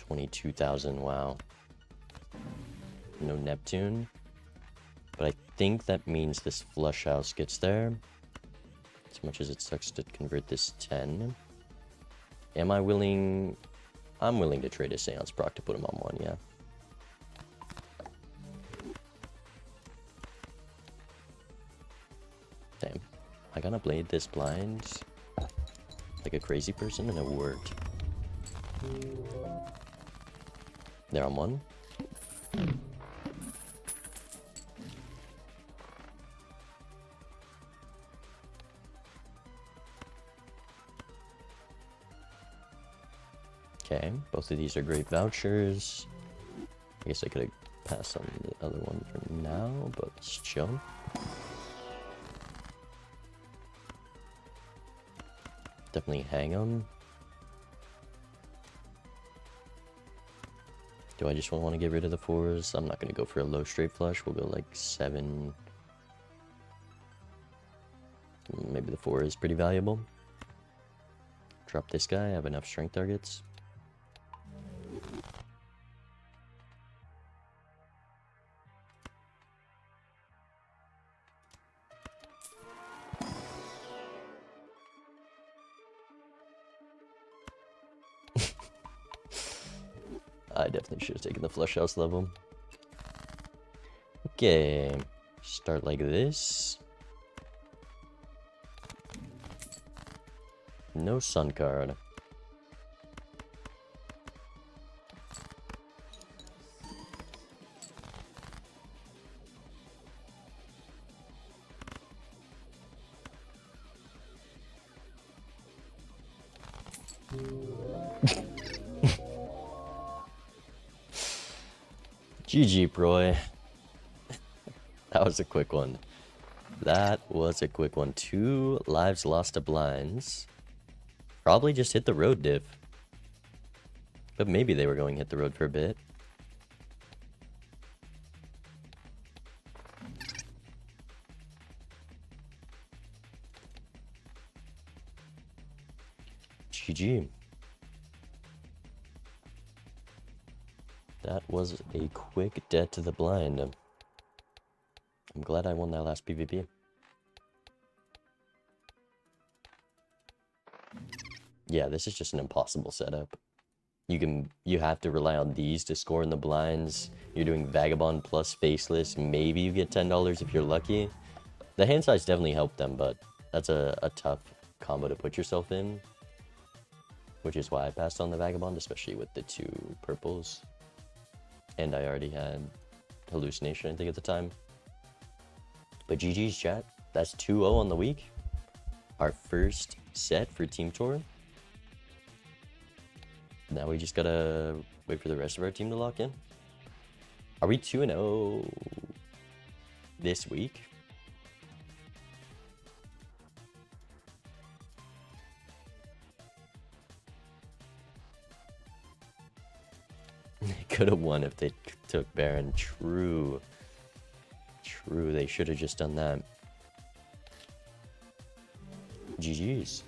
$22,000. Wow. No Neptune. But I think that means this flush house gets there. As much as it sucks to convert this 10. Am I willing? I'm willing to trade a Seance proc to put him on 1, yeah. Damn. I gotta blade this blind like a crazy person, and it worked. There on 1. Okay, both of these are great vouchers. I guess I could have passed on the other one for now, but let's chill. Definitely hang them. Do I just want to get rid of the 4s? I'm not going to go for a low straight flush. We'll go like 7. Maybe the 4 is pretty valuable. Drop this guy. I have enough strength targets. I definitely should have taken the flush house level. Okay, start like this. No sun card. GG, Proy. That was a quick one. That was a quick one. 2 lives lost to blinds. Probably just hit the road diff. But maybe they were going hit the road for a bit. GG. That was a quick debt to the blind. I'm glad I won that last PvP. Yeah, this is just an impossible setup. You have to rely on these to score in the blinds. You're doing Vagabond plus Faceless. Maybe you get $10 if you're lucky. The hand size definitely helped them, but that's a tough combo to put yourself in. Which is why I passed on the Vagabond, especially with the 2 purples. And I already had Hallucination, I think, at the time. But GG's, chat. That's 2-0 on the week. Our first set for Team Tour. Now we just gotta wait for the rest of our team to lock in. Are we 2-0 this week? They could have won if they took Baron. True. True, they should have just done that. GG's.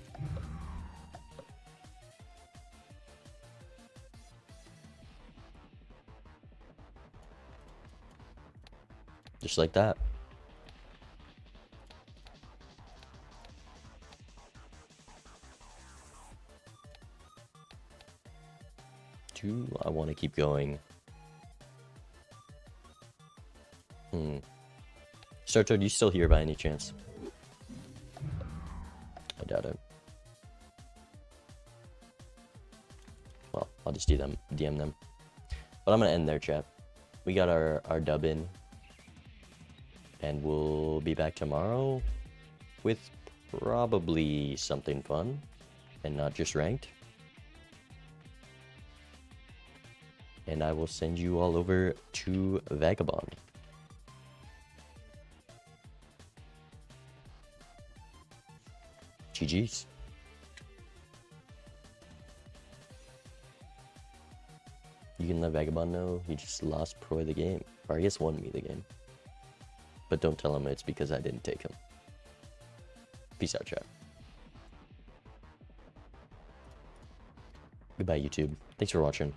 Just like that. Do I want to keep going? Starto, do you still here by any chance? I doubt it. Well, I'll just DM them. But I'm gonna end there, chat. We got our dub in. And we'll be back tomorrow with probably something fun and not just ranked. And I will send you all over to Vagabond. GG's. You can let Vagabond know he just lost Proy the game. Or I guess won me the game. But don't tell him it's because I didn't take him. Peace out, chat. Goodbye, YouTube. Thanks for watching.